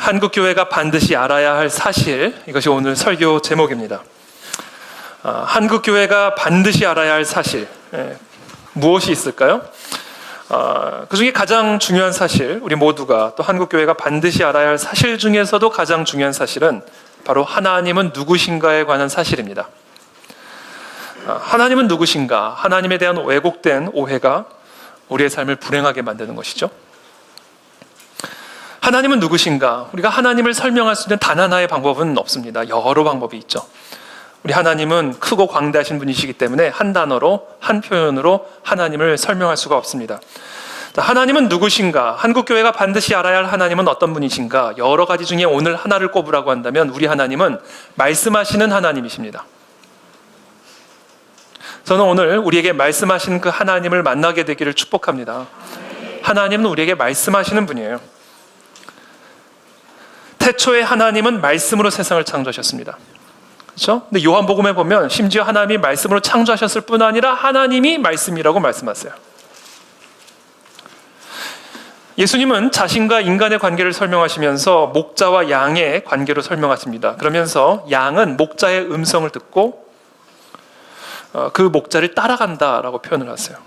한국교회가 반드시 알아야 할 사실, 이것이 오늘 설교 제목입니다. 한국교회가 반드시 알아야 할 사실, 무엇이 있을까요? 그 중에 가장 중요한 사실, 우리 모두가 또 한국교회가 반드시 알아야 할 사실 중에서도 가장 중요한 사실은 바로 하나님은 누구신가에 관한 사실입니다. 하나님은 누구신가? 하나님에 대한 왜곡된 오해가 우리의 삶을 불행하게 만드는 것이죠. 하나님은 누구신가? 우리가 하나님을 설명할 수 있는 단 하나의 방법은 없습니다. 여러 방법이 있죠. 우리 하나님은 크고 광대하신 분이시기 때문에 한 단어로, 한 표현으로 하나님을 설명할 수가 없습니다. 하나님은 누구신가? 한국교회가 반드시 알아야 할 하나님은 어떤 분이신가? 여러 가지 중에 오늘 하나를 꼽으라고 한다면 우리 하나님은 말씀하시는 하나님이십니다. 저는 오늘 우리에게 말씀하신 그 하나님을 만나게 되기를 축복합니다. 하나님은 우리에게 말씀하시는 분이에요. 태초에 하나님은 말씀으로 세상을 창조하셨습니다. 그렇죠? 근데 요한복음에 보면 심지어 하나님이 말씀으로 창조하셨을 뿐 아니라 하나님이 말씀이라고 말씀하세요. 예수님은 자신과 인간의 관계를 설명하시면서 목자와 양의 관계로 설명하십니다. 그러면서 양은 목자의 음성을 듣고 그 목자를 따라간다라고 표현을 하세요.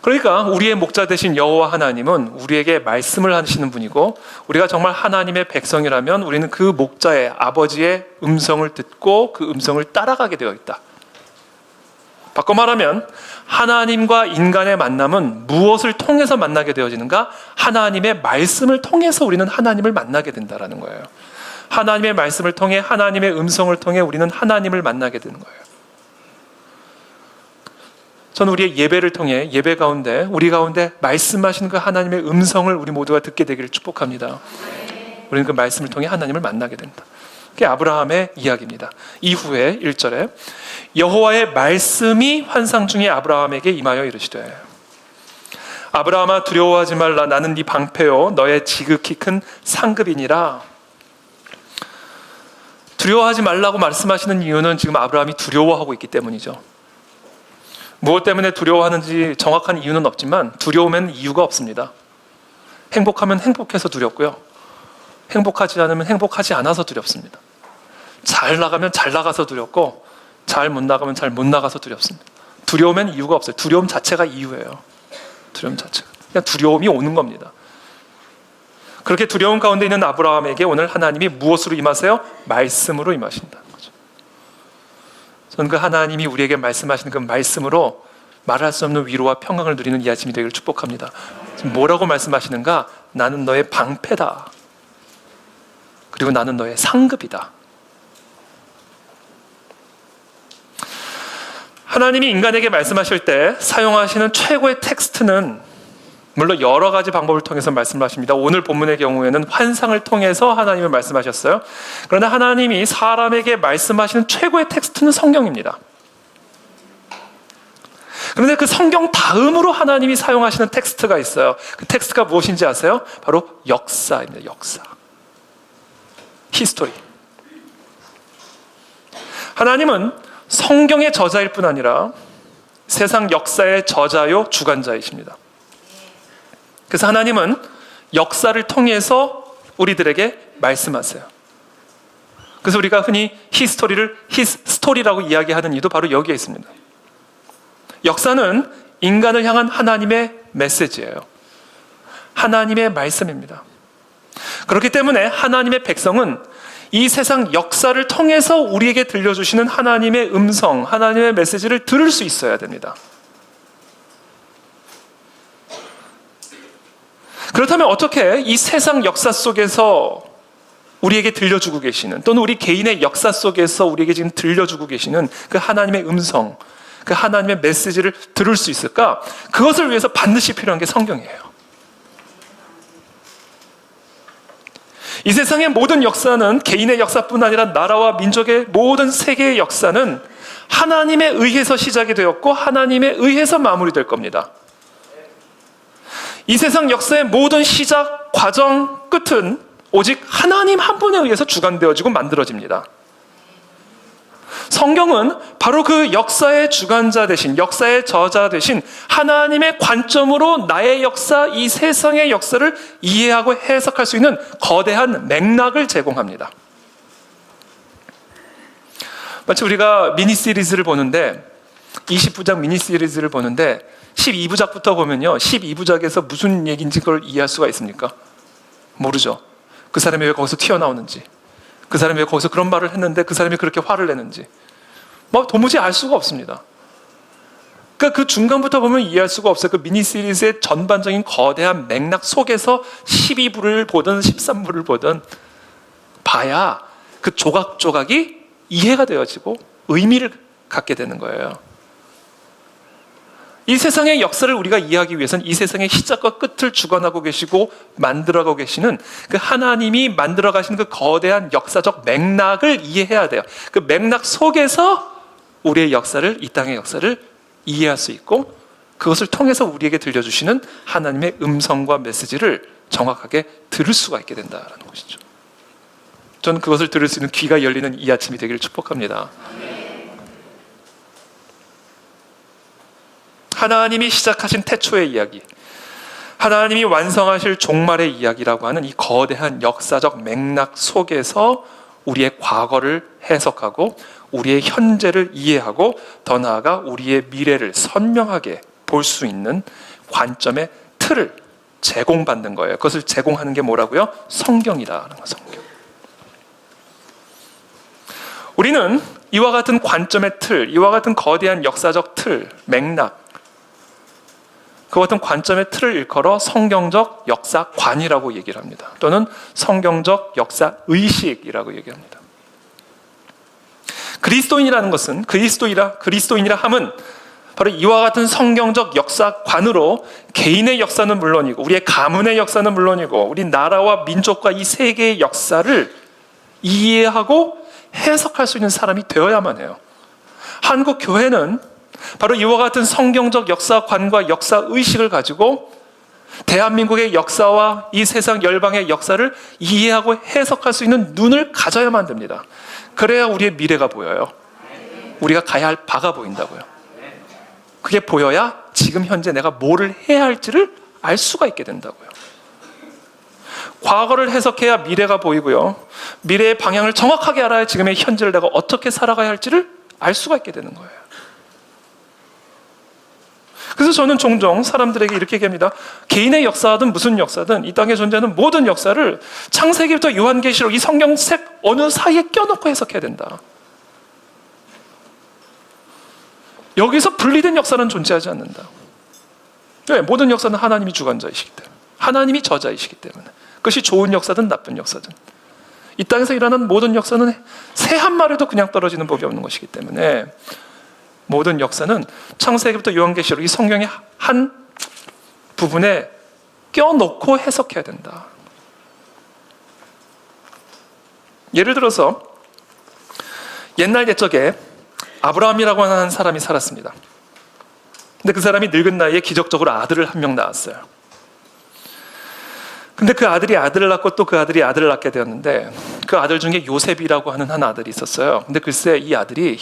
그러니까 우리의 목자 되신 여호와 하나님은 우리에게 말씀을 하시는 분이고, 우리가 정말 하나님의 백성이라면 우리는 그 목자의, 아버지의 음성을 듣고 그 음성을 따라가게 되어 있다. 바꿔 말하면 하나님과 인간의 만남은 무엇을 통해서 만나게 되어지는가? 하나님의 말씀을 통해서 우리는 하나님을 만나게 된다는 거예요. 하나님의 말씀을 통해, 하나님의 음성을 통해 우리는 하나님을 만나게 되는 거예요. 저는 우리의 예배를 통해 예배 가운데, 우리 가운데 말씀하시는 그 하나님의 음성을 우리 모두가 듣게 되기를 축복합니다. 우리는 그 말씀을 통해 하나님을 만나게 된다. 그게 아브라함의 이야기입니다. 이후에 1절에 여호와의 말씀이 환상 중에 아브라함에게 임하여 이르시되 아브라함아 두려워하지 말라. 나는 네 방패요 너의 지극히 큰 상급이니라. 두려워하지 말라고 말씀하시는 이유는 지금 아브라함이 두려워하고 있기 때문이죠. 무엇 때문에 두려워하는지 정확한 이유는 없지만 두려우면 이유가 없습니다. 행복하면 행복해서 두렵고요, 행복하지 않으면 행복하지 않아서 두렵습니다. 잘 나가면 잘 나가서 두렵고, 잘 못 나가면 잘 못 나가서 두렵습니다. 두려우면 이유가 없어요. 두려움 자체가 이유예요. 두려움 자체가 그냥 두려움이 오는 겁니다. 그렇게 두려움 가운데 있는 아브라함에게 오늘 하나님이 무엇으로 임하세요? 말씀으로 임하신다. 저는 그 하나님이 우리에게 말씀하시는 그 말씀으로 말할 수 없는 위로와 평강을 누리는 이 아침이 되기를 축복합니다. 지금 뭐라고 말씀하시는가? 나는 너의 방패다. 그리고 나는 너의 상급이다. 하나님이 인간에게 말씀하실 때 사용하시는 최고의 텍스트는 물론 여러 가지 방법을 통해서 말씀을 하십니다. 오늘 본문의 경우에는 환상을 통해서 하나님을 말씀하셨어요. 그러나 하나님이 사람에게 말씀하시는 최고의 텍스트는 성경입니다. 그런데 그 성경 다음으로 하나님이 사용하시는 텍스트가 있어요. 그 텍스트가 무엇인지 아세요? 바로 역사입니다. 역사. 히스토리. 하나님은 성경의 저자일 뿐 아니라 세상 역사의 저자요 주관자이십니다. 그래서 하나님은 역사를 통해서 우리들에게 말씀하세요. 그래서 우리가 흔히 히스토리를 히스토리라고 이야기하는 이유도 바로 여기에 있습니다. 역사는 인간을 향한 하나님의 메시지예요. 하나님의 말씀입니다. 그렇기 때문에 하나님의 백성은 이 세상 역사를 통해서 우리에게 들려주시는 하나님의 음성, 하나님의 메시지를 들을 수 있어야 됩니다. 그렇다면 어떻게 이 세상 역사 속에서 우리에게 들려주고 계시는, 또는 우리 개인의 역사 속에서 우리에게 지금 들려주고 계시는 그 하나님의 음성, 그 하나님의 메시지를 들을 수 있을까? 그것을 위해서 반드시 필요한 게 성경이에요. 이 세상의 모든 역사는 개인의 역사뿐 아니라 나라와 민족의 모든 세계의 역사는 하나님에 의해서 시작이 되었고 하나님에 의해서 마무리될 겁니다. 이 세상 역사의 모든 시작, 과정, 끝은 오직 하나님 한 분에 의해서 주관되어지고 만들어집니다. 성경은 바로 그 역사의 주관자 되신, 역사의 저자 되신 하나님의 관점으로 나의 역사, 이 세상의 역사를 이해하고 해석할 수 있는 거대한 맥락을 제공합니다. 마치 우리가 미니 시리즈를 보는데 20부작 미니 시리즈를 보는데 12부작부터 보면요, 12부작에서 무슨 얘기인지 그걸 이해할 수가 있습니까? 모르죠. 그 사람이 왜 거기서 튀어나오는지, 그 사람이 왜 거기서 그런 말을 했는데 그 사람이 그렇게 화를 내는지 도무지 알 수가 없습니다. 그러니까 그 중간부터 보면 이해할 수가 없어요. 그 미니 시리즈의 전반적인 거대한 맥락 속에서 12부를 보든 13부를 보든 봐야 그 조각조각이 이해가 되어지고 의미를 갖게 되는 거예요. 이 세상의 역사를 우리가 이해하기 위해서는 이 세상의 시작과 끝을 주관하고 계시고 만들어가고 계시는 그 하나님이 만들어 가시는 그 거대한 역사적 맥락을 이해해야 돼요. 그 맥락 속에서 우리의 역사를, 이 땅의 역사를 이해할 수 있고 그것을 통해서 우리에게 들려주시는 하나님의 음성과 메시지를 정확하게 들을 수가 있게 된다는 것이죠. 저는 그것을 들을 수 있는 귀가 열리는 이 아침이 되기를 축복합니다. 하나님이 시작하신 태초의 이야기, 하나님이 완성하실 종말의 이야기라고 하는 이 거대한 역사적 맥락 속에서 우리의 과거를 해석하고 우리의 현재를 이해하고 더 나아가 우리의 미래를 선명하게 볼 수 있는 관점의 틀을 제공받는 거예요. 그것을 제공하는 게 뭐라고요? 성경이다라는 거예요. 성경. 우리는 이와 같은 관점의 틀, 이와 같은 거대한 역사적 틀, 맥락, 그와 같은 관점의 틀을 일컬어 성경적 역사관이라고 얘기를 합니다. 또는 성경적 역사의식이라고 얘기합니다. 그리스도인이라는 것은, 그리스도인이라 함은 바로 이와 같은 성경적 역사관으로 개인의 역사는 물론이고 우리의 가문의 역사는 물론이고 우리 나라와 민족과 이 세계의 역사를 이해하고 해석할 수 있는 사람이 되어야만 해요. 한국 교회는 바로 이와 같은 성경적 역사관과 역사의식을 가지고 대한민국의 역사와 이 세상 열방의 역사를 이해하고 해석할 수 있는 눈을 가져야만 됩니다. 그래야 우리의 미래가 보여요. 우리가 가야 할 바가 보인다고요. 그게 보여야 지금 현재 내가 뭐를 해야 할지를 알 수가 있게 된다고요. 과거를 해석해야 미래가 보이고요. 미래의 방향을 정확하게 알아야 지금의 현재를 내가 어떻게 살아가야 할지를 알 수가 있게 되는 거예요. 그래서 저는 종종 사람들에게 이렇게 얘기합니다. 개인의 역사든 무슨 역사든 이 땅에 존재하는 모든 역사를 창세기부터 요한계시록 이 성경책 어느 사이에 껴놓고 해석해야 된다. 여기서 분리된 역사는 존재하지 않는다. 왜? 모든 역사는 하나님이 주관자이시기 때문에, 하나님이 저자이시기 때문에, 그것이 좋은 역사든 나쁜 역사든 이 땅에서 일어나는 모든 역사는 새 한 마리도 그냥 떨어지는 법이 없는 것이기 때문에 모든 역사는 창세기부터 요한계시록 이 성경의 한 부분에 껴놓고 해석해야 된다. 예를 들어서 옛날 옛적에 아브라함이라고 하는 사람이 살았습니다. 근데 그 사람이 늙은 나이에 기적적으로 아들을 한 명 낳았어요. 근데 그 아들이 아들을 낳고 또 그 아들이 아들을 낳게 되었는데 그 아들 중에 요셉이라고 하는 한 아들이 있었어요. 근데 글쎄 이 아들이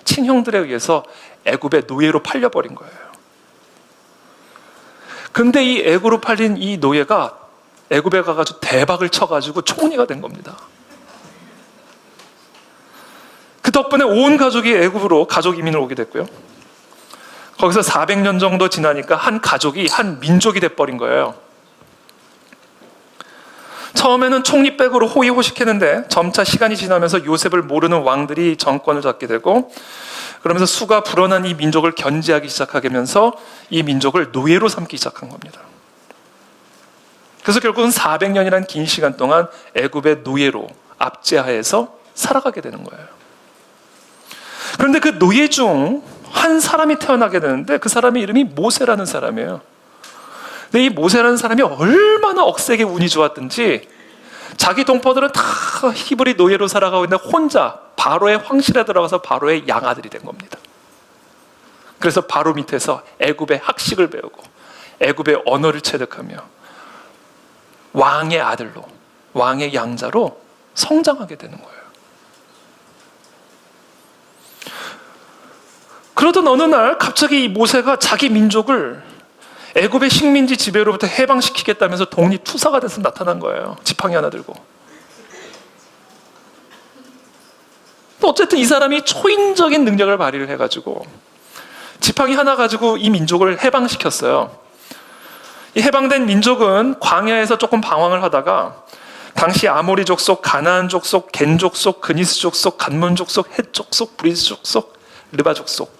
친형들에 의해서 애굽의 노예로 팔려버린 거예요. 근데 이 애굽으로 팔린 이 노예가 애굽에 가가지고 대박을 쳐가지고 총리가 된 겁니다. 그 덕분에 온 가족이 애굽으로 가족 이민을 오게 됐고요. 거기서 400년 정도 지나니까 한 가족이 한 민족이 돼버린 거예요. 처음에는 총리백으로 호의호식했는데 점차 시간이 지나면서 요셉을 모르는 왕들이 정권을 잡게 되고 그러면서 수가 불어난 이 민족을 견제하기 시작하면서 이 민족을 노예로 삼기 시작한 겁니다. 그래서 결국은 400년이라는 긴 시간 동안 애굽의 노예로 압제하에서 살아가게 되는 거예요. 그런데 그 노예 중 한 사람이 태어나게 되는데 그 사람의 이름이 모세라는 사람이에요. 근데 이 모세라는 사람이 얼마나 억세게 운이 좋았든지 자기 동포들은 다 히브리 노예로 살아가고 있는데 혼자 바로의 황실에 들어가서 바로의 양아들이 된 겁니다. 그래서 바로 밑에서 애굽의 학식을 배우고 애굽의 언어를 체득하며 왕의 아들로, 왕의 양자로 성장하게 되는 거예요. 그러던 어느 날 갑자기 이 모세가 자기 민족을 애굽의 식민지 지배로부터 해방시키겠다면서 독립투사가 돼서 나타난 거예요. 지팡이 하나 들고. 또 어쨌든 이 사람이 초인적인 능력을 발휘를 해가지고 지팡이 하나 가지고 이 민족을 해방시켰어요. 이 해방된 민족은 광야에서 조금 방황을 하다가 당시 아모리 족속, 가나안 족속, 겐 족속, 그니스 족속, 간몬 족속, 헷 족속, 브리스 족속, 르바 족속.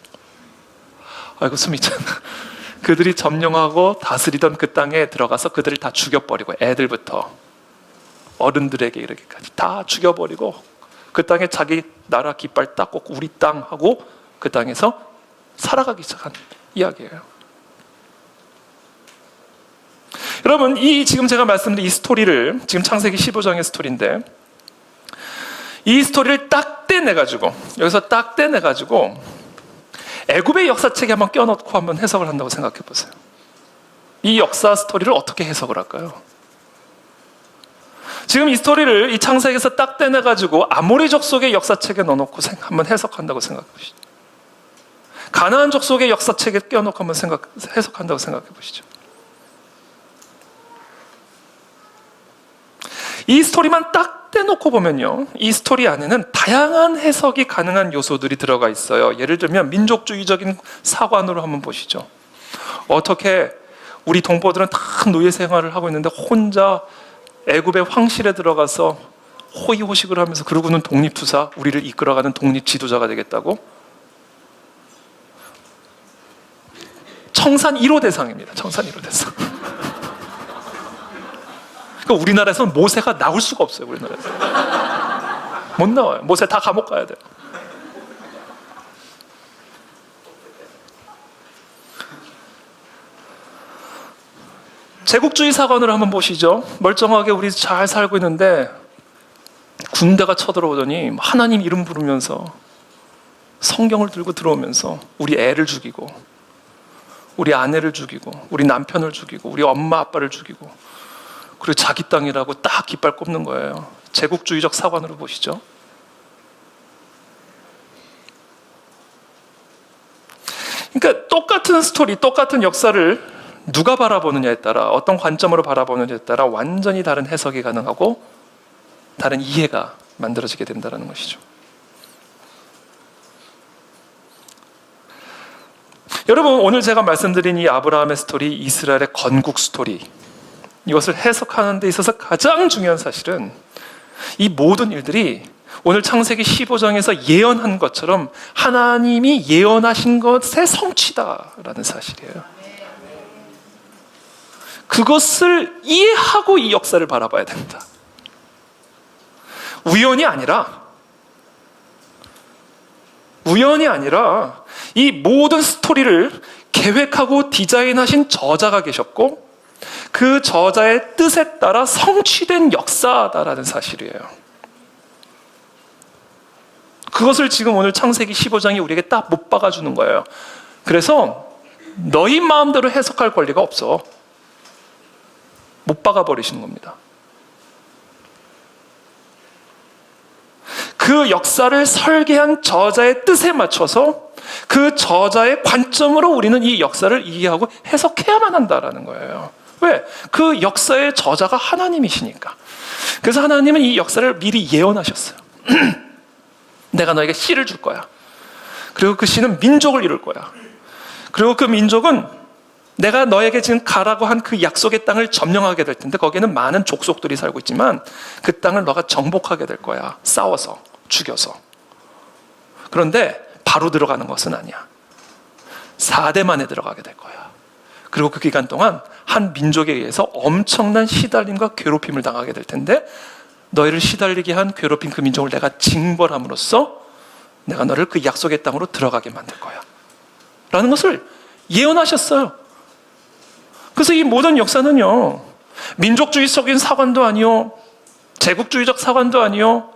아이고 숨이 찬. 그들이 점령하고 다스리던 그 땅에 들어가서 그들을 다 죽여버리고 애들부터 어른들에게 이르기까지 다 죽여버리고 그 땅에 자기 나라 깃발 딱 꽂고 우리 땅 하고 그 땅에서 살아가기 시작한 이야기예요. 여러분, 이 지금 제가 말씀드린 이 스토리를, 지금 창세기 15장의 스토리인데 이 스토리를 딱 떼내가지고 여기서 딱 떼내가지고 애굽의 역사책에 한번 껴넣고 한번 해석을 한다고 생각해 보세요. 이 역사 스토리를 어떻게 해석을 할까요? 지금 이 스토리를 이 창세기에서 딱 떼내가지고 아모리 족속의 역사책에 넣어놓고 한번 해석한다고 생각해 보시죠. 가나안 족속의 역사책에 껴놓고 한번 해석한다고 생각해 보시죠. 이 스토리만 딱 떼놓고 보면요, 이 스토리 안에는 다양한 해석이 가능한 요소들이 들어가 있어요. 예를 들면 민족주의적인 사관으로 한번 보시죠. 어떻게 우리 동포들은 다 노예 생활을 하고 있는데 혼자 애굽의 황실에 들어가서 호의호식을 하면서 그러고는 독립투사, 우리를 이끌어가는 독립 지도자가 되겠다고? 청산 1호 대상입니다. 청산 1호 대상. 그러니까 우리나라에서는 모세가 나올 수가 없어요. 우리나라에서 못 나와요. 모세 다 감옥 가야 돼요. 제국주의 사관으로 한번 보시죠. 멀쩡하게 우리 잘 살고 있는데 군대가 쳐들어오더니 하나님 이름 부르면서 성경을 들고 들어오면서 우리 애를 죽이고 우리 아내를 죽이고 우리 남편을 죽이고 우리 엄마 아빠를 죽이고 그리고 자기 땅이라고 딱 깃발 꼽는 거예요. 제국주의적 사관으로 보시죠. 그러니까 똑같은 스토리, 똑같은 역사를 누가 바라보느냐에 따라, 어떤 관점으로 바라보느냐에 따라 완전히 다른 해석이 가능하고 다른 이해가 만들어지게 된다는 것이죠. 여러분, 오늘 제가 말씀드린 이 아브라함의 스토리, 이스라엘의 건국 스토리, 이것을 해석하는 데 있어서 가장 중요한 사실은 이 모든 일들이 오늘 창세기 15장에서 예언한 것처럼 하나님이 예언하신 것의 성취다라는 사실이에요. 그것을 이해하고 이 역사를 바라봐야 된다. 우연이 아니라 이 모든 스토리를 계획하고 디자인하신 저자가 계셨고 그 저자의 뜻에 따라 성취된 역사다라는 사실이에요. 그것을 지금 오늘 창세기 15장이 우리에게 딱 못 박아주는 거예요. 그래서 너희 마음대로 해석할 권리가 없어. 못 박아버리시는 겁니다. 그 역사를 설계한 저자의 뜻에 맞춰서 그 저자의 관점으로 우리는 이 역사를 이해하고 해석해야만 한다라는 거예요. 왜? 그 역사의 저자가 하나님이시니까. 그래서 하나님은 이 역사를 미리 예언하셨어요. 내가 너에게 씨를 줄 거야. 그리고 그 씨는 민족을 이룰 거야. 그리고 그 민족은 내가 너에게 지금 가라고 한 그 약속의 땅을 점령하게 될 텐데 거기에는 많은 족속들이 살고 있지만 그 땅을 너가 정복하게 될 거야. 싸워서, 죽여서. 그런데 바로 들어가는 것은 아니야. 4대 만에 들어가게 될 거야. 그리고 그 기간 동안 한 민족에 의해서 엄청난 시달림과 괴롭힘을 당하게 될 텐데 너희를 시달리게 한 괴롭힌 그 민족을 내가 징벌함으로써 내가 너를 그 약속의 땅으로 들어가게 만들 거야. 라는 것을 예언하셨어요. 그래서 이 모든 역사는요, 민족주의적인 사관도 아니요, 제국주의적 사관도 아니요,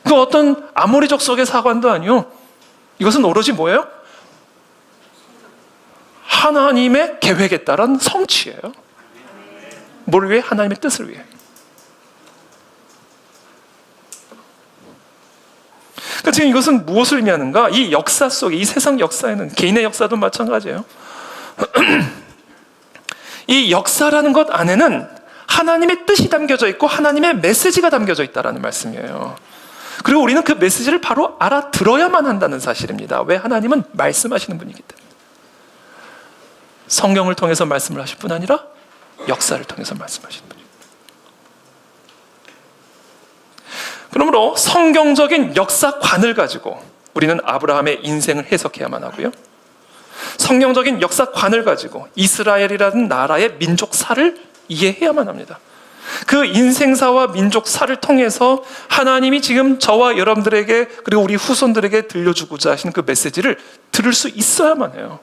그 어떤 아모리족 속의 사관도 아니요, 이것은 오로지 뭐예요? 하나님의 계획에 따른 성취예요. 뭘 위해? 하나님의 뜻을 위해. 그러니까 지금 이것은 무엇을 의미하는가? 이 역사 속에, 이 세상 역사에는, 개인의 역사도 마찬가지예요. 이 역사라는 것 안에는 하나님의 뜻이 담겨져 있고 하나님의 메시지가 담겨져 있다는 말씀이에요. 그리고 우리는 그 메시지를 바로 알아들어야만 한다는 사실입니다. 왜? 하나님은 말씀하시는 분이기 때문에. 성경을 통해서 말씀을 하실 뿐 아니라 역사를 통해서 말씀하시는 분이에요. 그러므로 성경적인 역사관을 가지고 우리는 아브라함의 인생을 해석해야만 하고요. 성경적인 역사관을 가지고 이스라엘이라는 나라의 민족사를 이해해야만 합니다. 그 인생사와 민족사를 통해서 하나님이 지금 저와 여러분들에게 그리고 우리 후손들에게 들려주고자 하시는 그 메시지를 들을 수 있어야만 해요.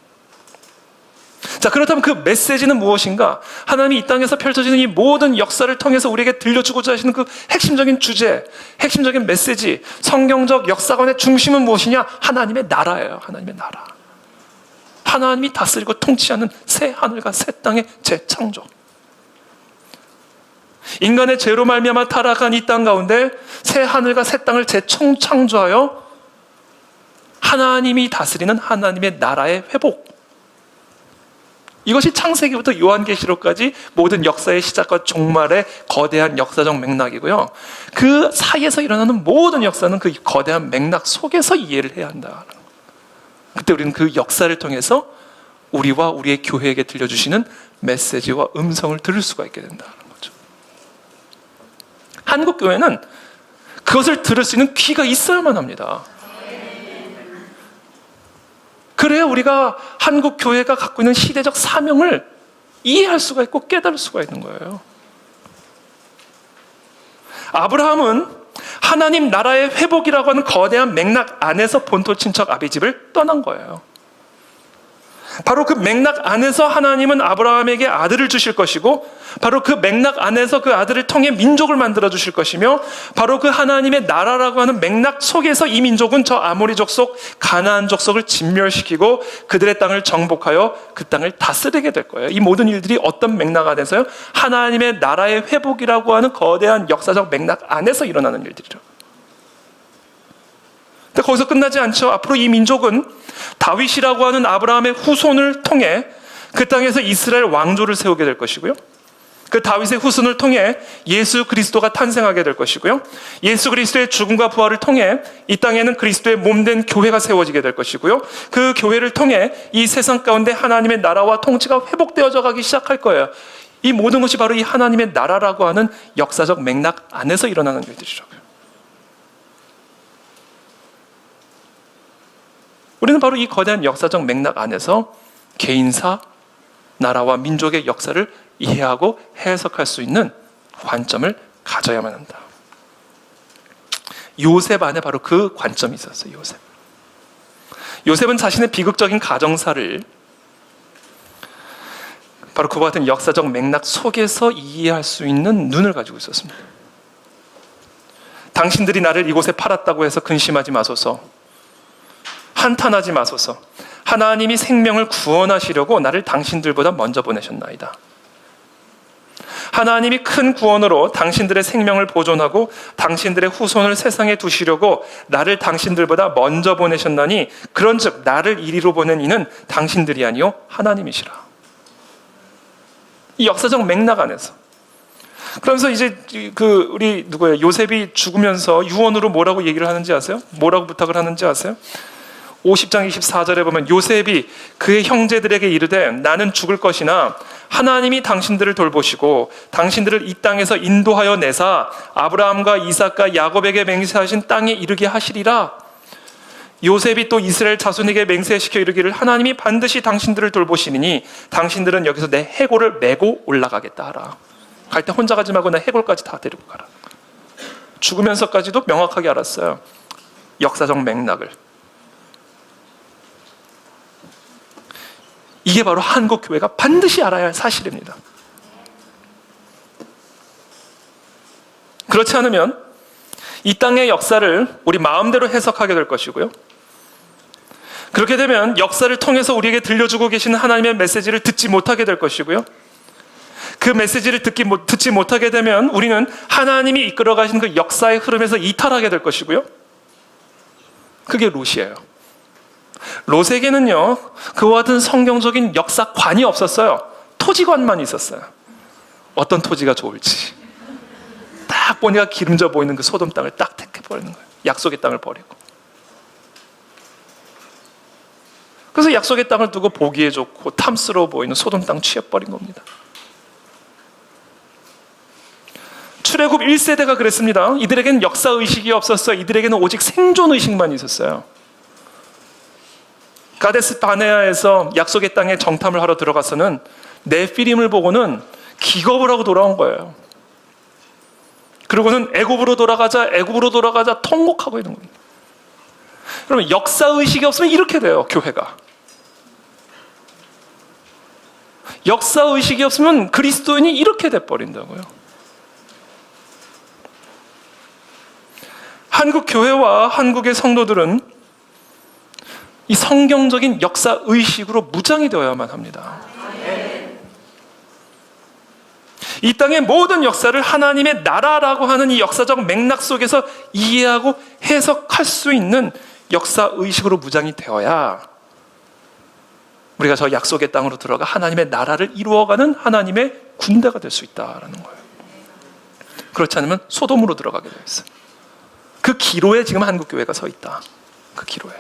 자, 그렇다면 그 메시지는 무엇인가? 하나님이 이 땅에서 펼쳐지는 이 모든 역사를 통해서 우리에게 들려주고자 하시는 그 핵심적인 주제, 핵심적인 메시지, 성경적 역사관의 중심은 무엇이냐? 하나님의 나라예요. 하나님의 나라. 하나님이 다스리고 통치하는 새 하늘과 새 땅의 재창조. 인간의 죄로 말미암아 타락한 이 땅 가운데 새 하늘과 새 땅을 재창조하여 하나님이 다스리는 하나님의 나라의 회복. 이것이 창세기부터 요한계시록까지 모든 역사의 시작과 종말의 거대한 역사적 맥락이고요. 그 사이에서 일어나는 모든 역사는 그 거대한 맥락 속에서 이해를 해야 한다. 그때 우리는 그 역사를 통해서 우리와 우리의 교회에게 들려주시는 메시지와 음성을 들을 수가 있게 된다는 거죠. 한국 교회는 그것을 들을 수 있는 귀가 있어야만 합니다. 그래야 우리가 한국 교회가 갖고 있는 시대적 사명을 이해할 수가 있고 깨달을 수가 있는 거예요. 아브라함은 하나님 나라의 회복이라고 하는 거대한 맥락 안에서 본토 친척 아비집을 떠난 거예요. 바로 그 맥락 안에서 하나님은 아브라함에게 아들을 주실 것이고 바로 그 맥락 안에서 그 아들을 통해 민족을 만들어 주실 것이며 바로 그 하나님의 나라라고 하는 맥락 속에서 이 민족은 저 아모리 족속, 가나안 족속을 진멸시키고 그들의 땅을 정복하여 그 땅을 다스리게 될 거예요. 이 모든 일들이 어떤 맥락 안에서요? 하나님의 나라의 회복이라고 하는 거대한 역사적 맥락 안에서 일어나는 일들이죠. 근데 거기서 끝나지 않죠. 앞으로 이 민족은 다윗이라고 하는 아브라함의 후손을 통해 그 땅에서 이스라엘 왕조를 세우게 될 것이고요. 그 다윗의 후손을 통해 예수 그리스도가 탄생하게 될 것이고요. 예수 그리스도의 죽음과 부활을 통해 이 땅에는 그리스도의 몸된 교회가 세워지게 될 것이고요. 그 교회를 통해 이 세상 가운데 하나님의 나라와 통치가 회복되어져 가기 시작할 거예요. 이 모든 것이 바로 이 하나님의 나라라고 하는 역사적 맥락 안에서 일어나는 일들이죠. 우리는 바로 이 거대한 역사적 맥락 안에서 개인사, 나라와 민족의 역사를 이해하고 해석할 수 있는 관점을 가져야만 한다. 요셉 안에 바로 그 관점이 있었어요. 요셉은 자신의 비극적인 가정사를 바로 그와 같은 역사적 맥락 속에서 이해할 수 있는 눈을 가지고 있었습니다. 당신들이 나를 이곳에 팔았다고 해서 근심하지 마소서. 한탄하지 마소서. 하나님이 생명을 구원하시려고 나를 당신들보다 먼저 보내셨나이다. 하나님이 큰 구원으로 당신들의 생명을 보존하고 당신들의 후손을 세상에 두시려고 나를 당신들보다 먼저 보내셨나니 그런즉 나를 이리로 보낸 이는 당신들이 아니요 하나님이시라. 이 역사적 맥락 안에서 그러면서 이제 우리 누구예요? 요셉이 죽으면서 유언으로 뭐라고 얘기를 하는지 아세요? 뭐라고 부탁을 하는지 아세요? 50장 24절에 보면 요셉이 그의 형제들에게 이르되 나는 죽을 것이나 하나님이 당신들을 돌보시고 당신들을 이 땅에서 인도하여 내사 아브라함과 이삭과 야곱에게 맹세하신 땅에 이르게 하시리라. 요셉이 또 이스라엘 자손에게 맹세시켜 이르기를 하나님이 반드시 당신들을 돌보시니 당신들은 여기서 내 해골을 메고 올라가겠다 하라. 갈 때 혼자 가지 말고 내 해골까지 다 데리고 가라. 죽으면서까지도 명확하게 알았어요. 역사적 맥락을. 이게 바로 한국 교회가 반드시 알아야 할 사실입니다. 그렇지 않으면 이 땅의 역사를 우리 마음대로 해석하게 될 것이고요. 그렇게 되면 역사를 통해서 우리에게 들려주고 계시는 하나님의 메시지를 듣지 못하게 될 것이고요. 그 메시지를 듣지 못하게 되면 우리는 하나님이 이끌어 가신 그 역사의 흐름에서 이탈하게 될 것이고요. 그게 롯이에요. 롯에게는요, 그와 같은 성경적인 역사관이 없었어요. 토지관만 있었어요. 어떤 토지가 좋을지. 딱 보니까 기름져 보이는 그 소돔 땅을 딱 택해버리는 거예요. 약속의 땅을 버리고. 그래서 약속의 땅을 두고 보기에 좋고 탐스러워 보이는 소돔 땅 취해버린 겁니다. 출애굽 1세대가 그랬습니다. 이들에게는 역사의식이 없었어요. 이들에게는 오직 생존의식만 있었어요. 가데스 바네아에서 약속의 땅에 정탐을 하러 들어가서는 네피림을 보고는 기겁을 하고 돌아온 거예요. 그리고는 애굽으로 돌아가자 통곡하고 있는 겁니다. 그러면 역사의식이 없으면 이렇게 돼요, 교회가. 역사의식이 없으면 그리스도인이 이렇게 돼버린다고요. 한국 교회와 한국의 성도들은 이 성경적인 역사의식으로 무장이 되어야만 합니다. 이 땅의 모든 역사를 하나님의 나라라고 하는 이 역사적 맥락 속에서 이해하고 해석할 수 있는 역사의식으로 무장이 되어야 우리가 저 약속의 땅으로 들어가 하나님의 나라를 이루어가는 하나님의 군대가 될 수 있다라는 거예요. 그렇지 않으면 소돔으로 들어가게 되어 있어요. 그 기로에 지금 한국교회가 서 있다. 그 기로에.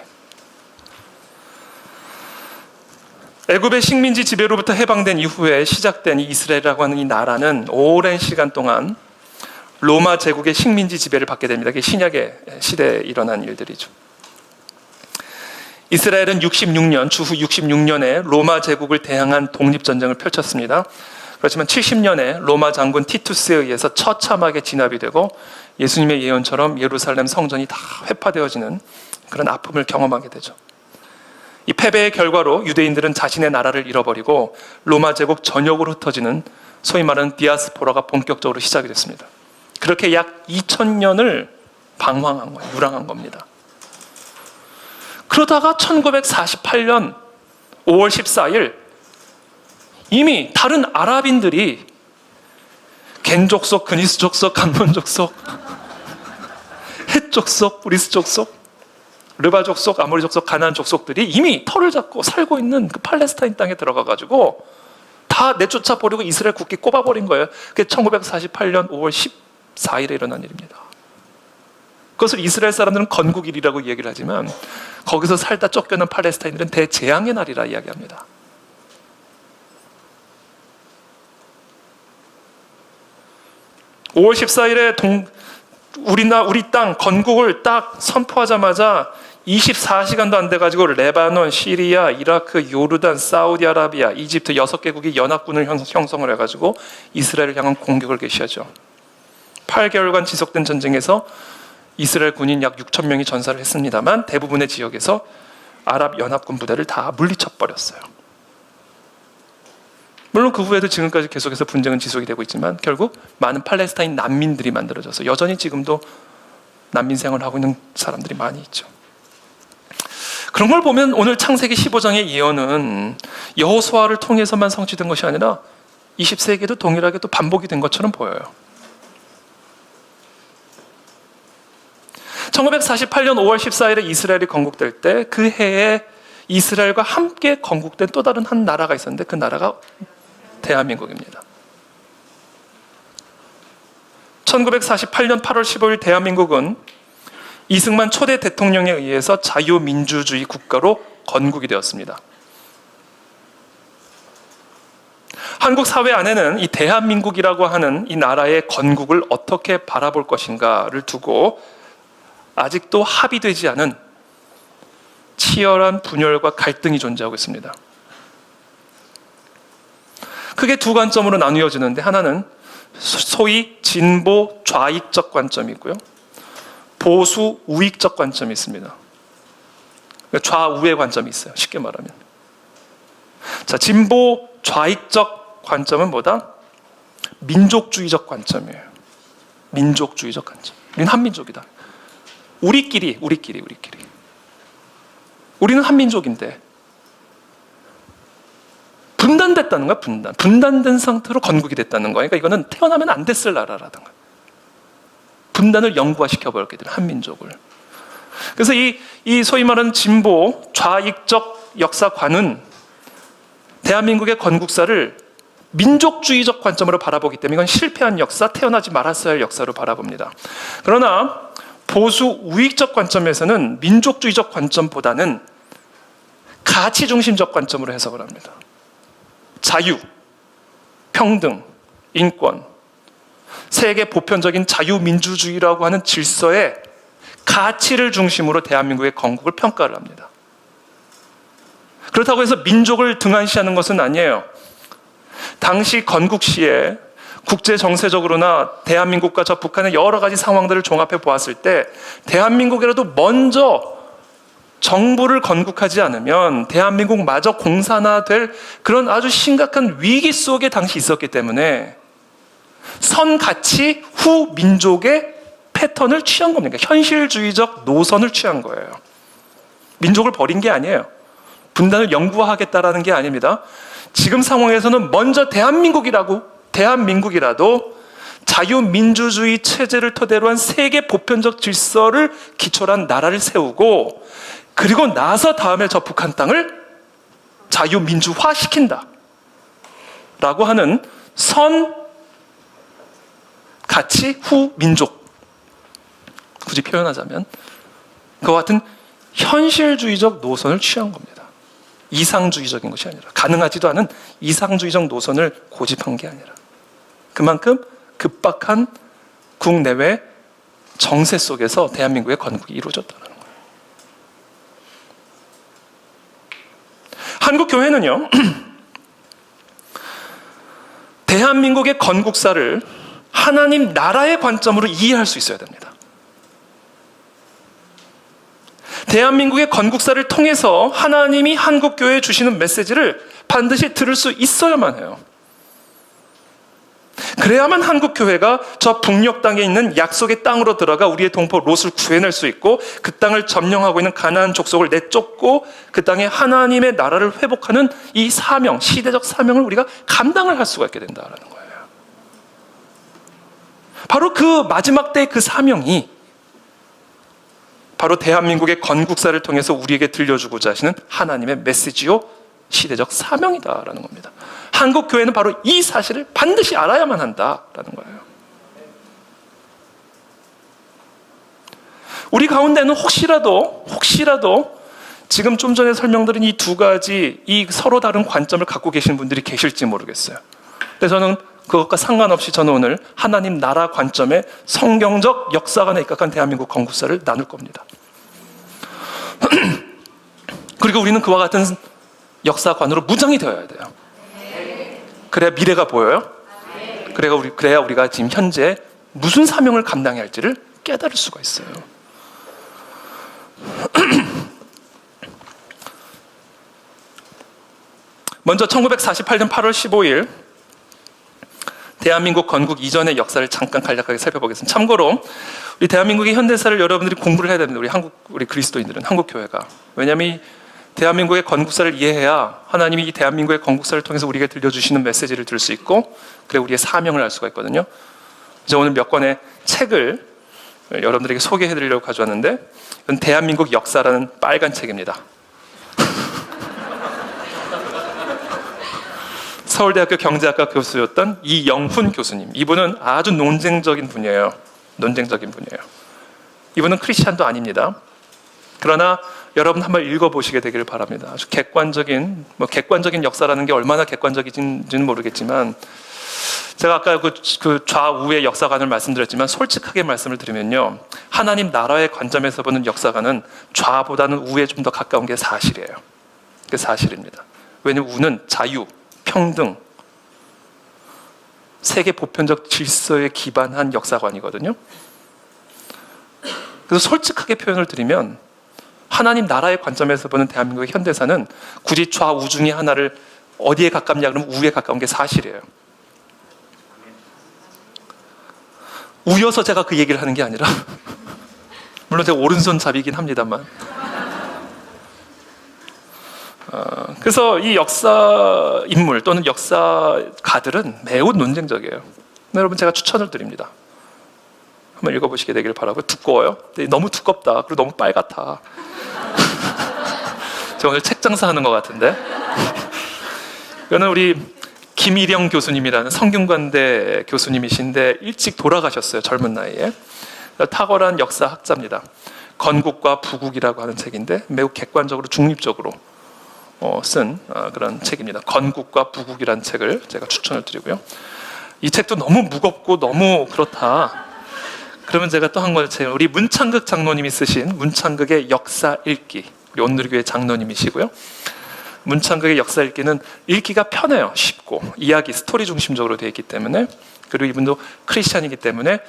애굽의 식민지 지배로부터 해방된 이후에 시작된 이 이스라엘이라고 하는 이 나라는 오랜 시간 동안 로마 제국의 식민지 지배를 받게 됩니다. 그게 신약의 시대에 일어난 일들이죠. 이스라엘은 66년, 주후 66년에 로마 제국을 대항한 독립전쟁을 펼쳤습니다. 그렇지만 70년에 로마 장군 티투스에 의해서 처참하게 진압이 되고 예수님의 예언처럼 예루살렘 성전이 다 회파되어지는 그런 아픔을 경험하게 되죠. 이 패배의 결과로 유대인들은 자신의 나라를 잃어버리고 로마 제국 전역으로 흩어지는 소위 말하는 디아스포라가 본격적으로 시작이 됐습니다. 그렇게 약 2000년을 방황한 거예요. 유랑한 겁니다. 그러다가 1948년 5월 14일 이미 다른 아랍인들이 겐 족속, 그니스 족속, 간몬 족속, 헷 족속, 브리스 족속, 르바 족속, 아모리 족속, 가나안 족속들이 이미 터를 잡고 살고 있는 그 팔레스타인 땅에 들어가가지고 다 내쫓아 버리고 이스라엘 국기 꼽아버린 거예요. 그게 1948년 5월 14일에 일어난 일입니다. 그것을 이스라엘 사람들은 건국일이라고 얘기를 하지만 거기서 살다 쫓겨난 팔레스타인들은 대재앙의 날이라 이야기합니다. (5월 14일에) 우리 땅 건국을 딱 선포하자마자 24시간도 안 돼가지고 레바논, 시리아, 이라크, 요르단, 사우디아라비아, 이집트 6개국이 연합군을 형성을 해가지고 이스라엘을 향한 공격을 개시하죠. 8개월간 지속된 전쟁에서 이스라엘 군인 약 6천 명이 전사를 했습니다만 대부분의 지역에서 아랍 연합군 부대를 다 물리쳐버렸어요. 물론 그 후에도 지금까지 계속해서 분쟁은 지속이 되고 있지만 결국 많은 팔레스타인 난민들이 만들어져서 여전히 지금도 난민 생활을 하고 있는 사람들이 많이 있죠. 그런 걸 보면 오늘 창세기 15장의 예언은 여호수아를 통해서만 성취된 것이 아니라 20세기에도 동일하게 또 반복이 된 것처럼 보여요. 1948년 5월 14일에 이스라엘이 건국될 때 그 해에 이스라엘과 함께 건국된 또 다른 한 나라가 있었는데 그 나라가 대한민국입니다. 1948년 8월 15일 대한민국은 이승만 초대 대통령에 의해서 자유민주주의 국가로 건국이 되었습니다. 한국 사회 안에는 이 대한민국이라고 하는 이 나라의 건국을 어떻게 바라볼 것인가를 두고 아직도 합의되지 않은 치열한 분열과 갈등이 존재하고 있습니다. 크게 두 관점으로 나누어지는데 하나는 소위 진보 좌익적 관점이 있고요. 보수 우익적 관점이 있습니다. 좌우의 관점이 있어요. 쉽게 말하면. 자, 진보 좌익적 관점은 뭐다? 민족주의적 관점이에요. 민족주의적 관점. 우리는 한민족이다. 우리끼리. 우리는 한민족인데 분단됐다는 거야, 분단된 상태로 건국이 됐다는 거야. 그러니까 이거는 태어나면 안 됐을 나라라는 거야. 분단을 영구화시켜버렸기 때문에 한민족을. 그래서 이 소위 말하는 진보 좌익적 역사관은 대한민국의 건국사를 민족주의적 관점으로 바라보기 때문에 이건 실패한 역사, 태어나지 말았어야 할 역사로 바라봅니다. 그러나 보수 우익적 관점에서는 민족주의적 관점보다는 가치 중심적 관점으로 해석을 합니다. 자유, 평등, 인권, 세계 보편적인 자유민주주의라고 하는 질서의 가치를 중심으로 대한민국의 건국을 평가를 합니다. 그렇다고 해서 민족을 등한시하는 것은 아니에요. 당시 건국 시에 국제 정세적으로나 대한민국과 저 북한의 여러 가지 상황들을 종합해 보았을 때 대한민국이라도 먼저 정부를 건국하지 않으면 대한민국마저 공산화될 그런 아주 심각한 위기 속에 당시 있었기 때문에 선 가치 후 민족의 패턴을 취한 겁니다. 현실주의적 노선을 취한 거예요. 민족을 버린 게 아니에요. 분단을 영구화하겠다라는 게 아닙니다. 지금 상황에서는 먼저 대한민국이라도 자유민주주의 체제를 토대로 한 세계 보편적 질서를 기초로 한 나라를 세우고 그리고 나서 다음에 저 북한 땅을 자유민주화시킨다 라고 하는 선 가치 후 민족, 굳이 표현하자면 그와 같은 현실주의적 노선을 취한 겁니다. 이상주의적인 것이 아니라, 가능하지도 않은 이상주의적 노선을 고집한 게 아니라 그만큼 급박한 국내외 정세 속에서 대한민국의 건국이 이루어졌다는 거예요. 한국교회는요, 대한민국의 건국사를 하나님 나라의 관점으로 이해할 수 있어야 됩니다. 대한민국의 건국사를 통해서 하나님이 한국교회에 주시는 메시지를 반드시 들을 수 있어야만 해요. 그래야만 한국교회가 저 북녘 땅에 있는 약속의 땅으로 들어가 우리의 동포 롯을 구해낼 수 있고 그 땅을 점령하고 있는 가나안 족속을 내쫓고 그 땅에 하나님의 나라를 회복하는 이 사명, 시대적 사명을 우리가 감당을 할 수가 있게 된다는 거예요. 바로 그 마지막 때의 그 사명이 바로 대한민국의 건국사를 통해서 우리에게 들려주고자 하시는 하나님의 메시지요 시대적 사명이다라는 겁니다. 한국교회는 바로 이 사실을 반드시 알아야만 한다라는 거예요. 우리 가운데는 혹시라도 지금 좀 전에 설명드린 이 두 가지 이 서로 다른 관점을 갖고 계시는 분들이 계실지 모르겠어요. 그래서 저는 그것과 상관없이 저는 오늘 하나님 나라 관점의 성경적 역사관에 입각한 대한민국 건국사를 나눌 겁니다. 그리고 우리는 그와 같은 역사관으로 무장이 되어야 돼요. 그래야 미래가 보여요. 그래야 우리가 지금 현재 무슨 사명을 감당해야 할지를 깨달을 수가 있어요. 먼저 1948년 8월 15일 대한민국 건국 이전의 역사를 잠깐 간략하게 살펴보겠습니다. 참고로 우리 대한민국의 현대사를 여러분들이 공부를 해야 됩니다. 우리 그리스도인들은, 한국교회가. 왜냐하면 이 대한민국의 건국사를 이해해야 하나님이 이 대한민국의 건국사를 통해서 우리에게 들려주시는 메시지를 들을 수 있고 그래 우리의 사명을 알 수가 있거든요. 그래서 오늘 몇 권의 책을 여러분들에게 소개해드리려고 가져왔는데 이건 대한민국 역사라는 빨간 책입니다. 서울대학교 경제학과 교수였던 이영훈 교수님. 이분은 아주 논쟁적인 분이에요. 이분은 크리스찬도 아닙니다. 그러나 여러분 한번 읽어보시게 되기를 바랍니다. 아주 객관적인 역사라는 게 얼마나 객관적인지는 모르겠지만 제가 아까 그 좌우의 역사관을 말씀드렸지만 솔직하게 말씀을 드리면요, 하나님 나라의 관점에서 보는 역사관은 좌보다는 우에 좀 더 가까운 게 사실이에요. 그게 사실입니다. 왜냐하면 우는 자유, 평등, 세계 보편적 질서에 기반한 역사관이거든요. 그래서 솔직하게 표현을 드리면 하나님 나라의 관점에서 보는 대한민국의 현대사는 굳이 좌우 중에 하나를 어디에 가깝냐 그러면 우에 가까운 게 사실이에요. 우여서 제가 그 얘기를 하는 게 아니라 물론 제가 오른손잡이긴 합니다만 그래서 이 역사 인물 또는 역사가들은 매우 논쟁적이에요. 여러분 제가 추천을 드립니다. 한번 읽어보시게 되길 바라고요. 두꺼워요. 너무 두껍다. 그리고 너무 빨갛다. 저 오늘 책 장사하는 것 같은데. 이거는 우리 김일영 교수님이라는 성균관대 교수님이신데 일찍 돌아가셨어요. 젊은 나이에. 탁월한 역사학자입니다. 건국과 부국이라고 하는 책인데 매우 객관적으로 중립적으로 쓴 그런 책입니다. 건국과 부국이라는 책을 제가 추천을 드리고요. 이 책도 너무 무겁고 너무 그렇다. 그러면 제가 또 한 권 책, 우리 문창극 장로님이 쓰신 문창극의 역사 읽기, 우리 온누리교회 장로님이시고요. 문창극의 역사 읽기는 읽기가 편해요. 쉽고 이야기, 스토리 중심적으로 되어 있기 때문에, 그리고 이분도 크리스찬이기 때문에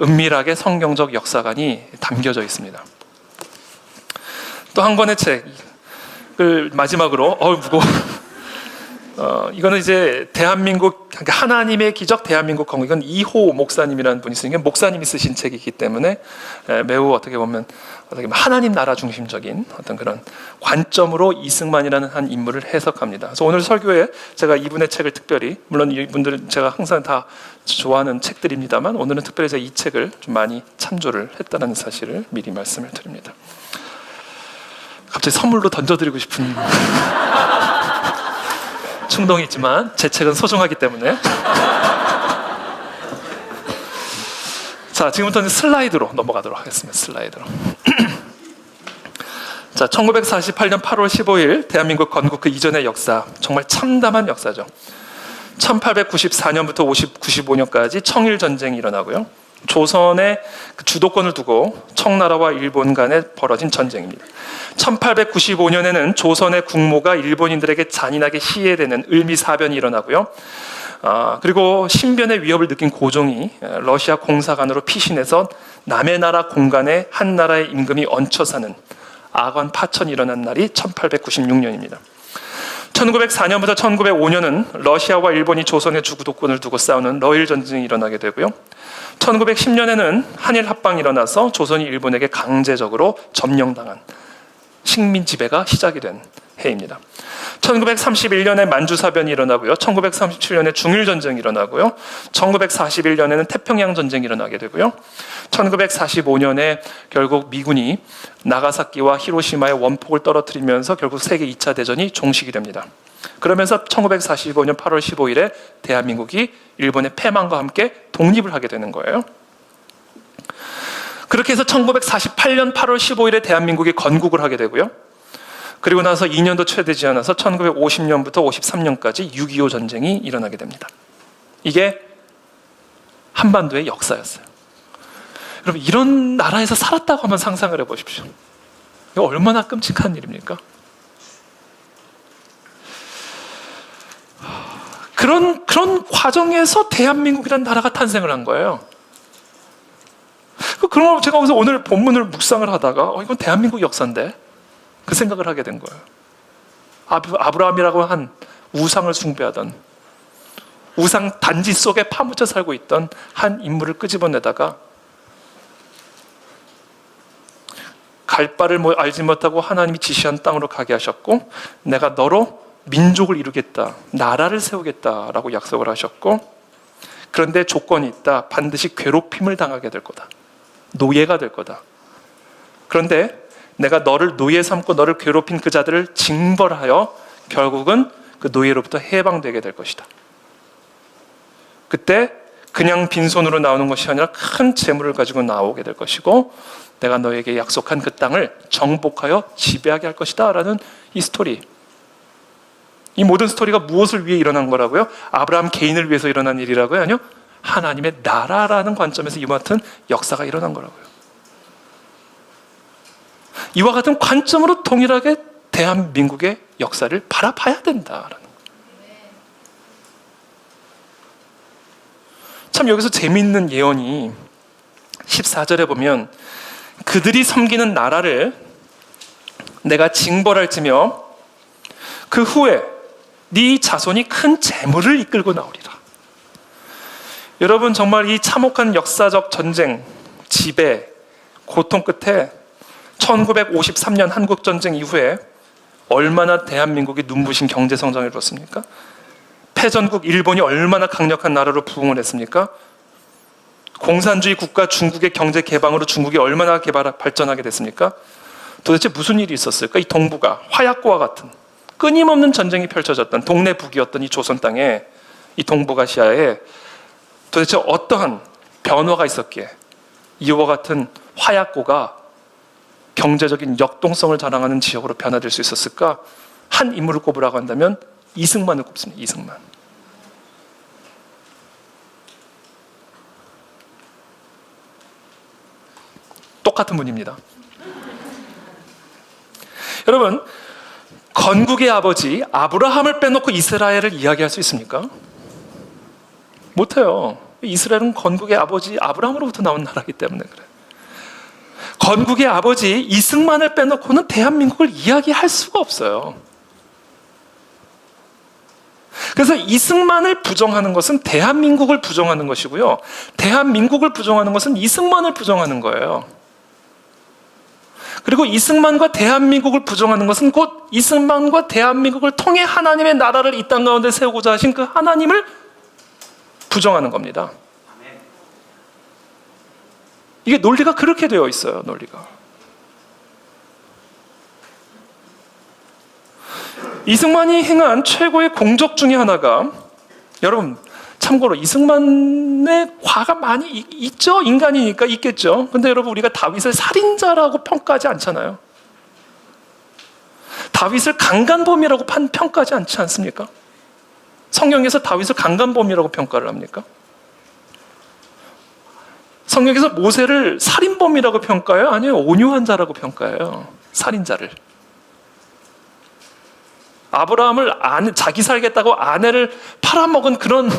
은밀하게 성경적 역사관이 담겨져 있습니다. 또 한 권의 책을 마지막으로 무거워. 이거는 이제 대한민국, 그러니까 하나님의 기적 대한민국 건국, 이건 이호 목사님이라는 분이 쓰신 게 목사님이 쓰신 책이기 때문에 매우 어떻게 보면 하나님 나라 중심적인 어떤 그런 관점으로 이승만이라는 한 인물을 해석합니다. 그래서 오늘 설교에 제가 이분의 책을 특별히, 물론 이분들은 제가 항상 다 좋아하는 책들입니다만 오늘은 특별히 제가 이 책을 좀 많이 참조를 했다는 사실을 미리 말씀을 드립니다. 갑자기 선물로 던져드리고 싶은 충동이 있지만 제 책은 소중하기 때문에. 자, 지금부터는 슬라이드로 넘어가도록 하겠습니다. 슬라이드로. 자, 1948년 8월 15일 대한민국 건국 그 이전의 역사, 정말 참담한 역사죠. 1894년부터 95년까지 청일전쟁이 일어나고요. 조선의 주도권을 두고 청나라와 일본 간에 벌어진 전쟁입니다. 1895년에는 조선의 국모가 일본인들에게 잔인하게 시해되는 을미사변이 일어나고요. 그리고 신변의 위협을 느낀 고종이 러시아 공사관으로 피신해서 남의 나라 공간에 한 나라의 임금이 얹혀 사는 아관 파천이 일어난 날이 1896년입니다. 1904년부터 1905년은 러시아와 일본이 조선의 주도권을 두고 싸우는 러일 전쟁이 일어나게 되고요. 1910년에는 한일 합방이 일어나서 조선이 일본에게 강제적으로 점령당한 식민 지배가 시작이 된 해입니다. 1931년에 만주사변이 일어나고요. 1937년에 중일전쟁이 일어나고요. 1941년에는 태평양 전쟁이 일어나게 되고요. 1945년에 결국 미군이 나가사키와 히로시마의 원폭을 떨어뜨리면서 결국 세계 2차 대전이 종식이 됩니다. 그러면서 1945년 8월 15일에 대한민국이 일본의 패망과 함께 독립을 하게 되는 거예요. 그렇게 해서 1948년 8월 15일에 대한민국이 건국을 하게 되고요. 그리고 나서 2년도 채 되지 않아서 1950년부터 53년까지 6.25 전쟁이 일어나게 됩니다. 이게 한반도의 역사였어요. 여러분, 이런 나라에서 살았다고 한번 상상을 해보십시오. 이거 얼마나 끔찍한 일입니까? 그런 과정에서 대한민국이라는 나라가 탄생을 한 거예요. 그럼 제가 그래서 오늘 본문을 묵상을 하다가 이건 대한민국 역사인데 그 생각을 하게 된 거예요. 아브라함이라고 한 우상을 숭배하던, 우상 단지 속에 파묻혀 살고 있던 한 인물을 끄집어내다가 갈 바를 알지 못하고 하나님이 지시한 땅으로 가게 하셨고, 내가 너로 민족을 이루겠다, 나라를 세우겠다라고 약속을 하셨고, 그런데 조건이 있다. 반드시 괴롭힘을 당하게 될 거다. 노예가 될 거다. 그런데 내가 너를 노예 삼고 너를 괴롭힌 그 자들을 징벌하여 결국은 그 노예로부터 해방되게 될 것이다. 그때 그냥 빈손으로 나오는 것이 아니라 큰 재물을 가지고 나오게 될 것이고, 내가 너에게 약속한 그 땅을 정복하여 지배하게 할 것이다 라는 이 스토리. 이 모든 스토리가 무엇을 위해 일어난 거라고요? 아브라함 개인을 위해서 일어난 일이라고요? 아니요, 하나님의 나라라는 관점에서 이와 같은 역사가 일어난 거라고요. 이와 같은 관점으로 동일하게 대한민국의 역사를 바라봐야 된다라는 거예요. 참 여기서 재미있는 예언이 14절에 보면, 그들이 섬기는 나라를 내가 징벌할지며 그 후에 네 자손이 큰 재물을 이끌고 나오리라. 여러분, 정말 이 참혹한 역사적 전쟁, 지배, 고통 끝에 1953년 한국전쟁 이후에 얼마나 대한민국이 눈부신 경제성장을 이뤘습니까? 패전국 일본이 얼마나 강력한 나라로 부흥을 했습니까? 공산주의 국가 중국의 경제 개방으로 중국이 얼마나 발전하게 됐습니까? 도대체 무슨 일이 있었을까? 이 동북아, 화약고와 같은 끊임없는 전쟁이 펼쳐졌던 동네 북이었던 이 조선 땅에, 이 동북아시아에 도대체 어떠한 변화가 있었기에 이와 같은 화약고가 경제적인 역동성을 자랑하는 지역으로 변화될 수 있었을까? 한 인물을 꼽으라고 한다면 이승만을 꼽습니다. 이승만. 똑같은 분입니다. 여러분, 건국의 아버지 아브라함을 빼놓고 이스라엘을 이야기할 수 있습니까? 못해요. 이스라엘은 건국의 아버지 아브라함으로부터 나온 나라이기 때문에 그래요. 건국의 아버지 이승만을 빼놓고는 대한민국을 이야기할 수가 없어요. 그래서 이승만을 부정하는 것은 대한민국을 부정하는 것이고요, 대한민국을 부정하는 것은 이승만을 부정하는 거예요. 그리고 이승만과 대한민국을 부정하는 것은 곧 이승만과 대한민국을 통해 하나님의 나라를 이 땅 가운데 세우고자 하신 그 하나님을 부정하는 겁니다. 이게 논리가 그렇게 되어 있어요. 논리가. 이승만이 행한 최고의 공적 중에 하나가, 여러분 참고로 이승만의 과가 많이 있죠. 인간이니까 있겠죠. 근데 여러분, 우리가 다윗을 살인자라고 평가하지 않잖아요. 다윗을 강간범이라고 평가하지 않지 않습니까? 성경에서 다윗을 강간범이라고 평가를 합니까? 성경에서 모세를 살인범이라고 평가해요? 아니요, 온유한 자라고 평가해요. 살인자를. 아브라함을 자기 살겠다고 아내를 팔아먹은 그런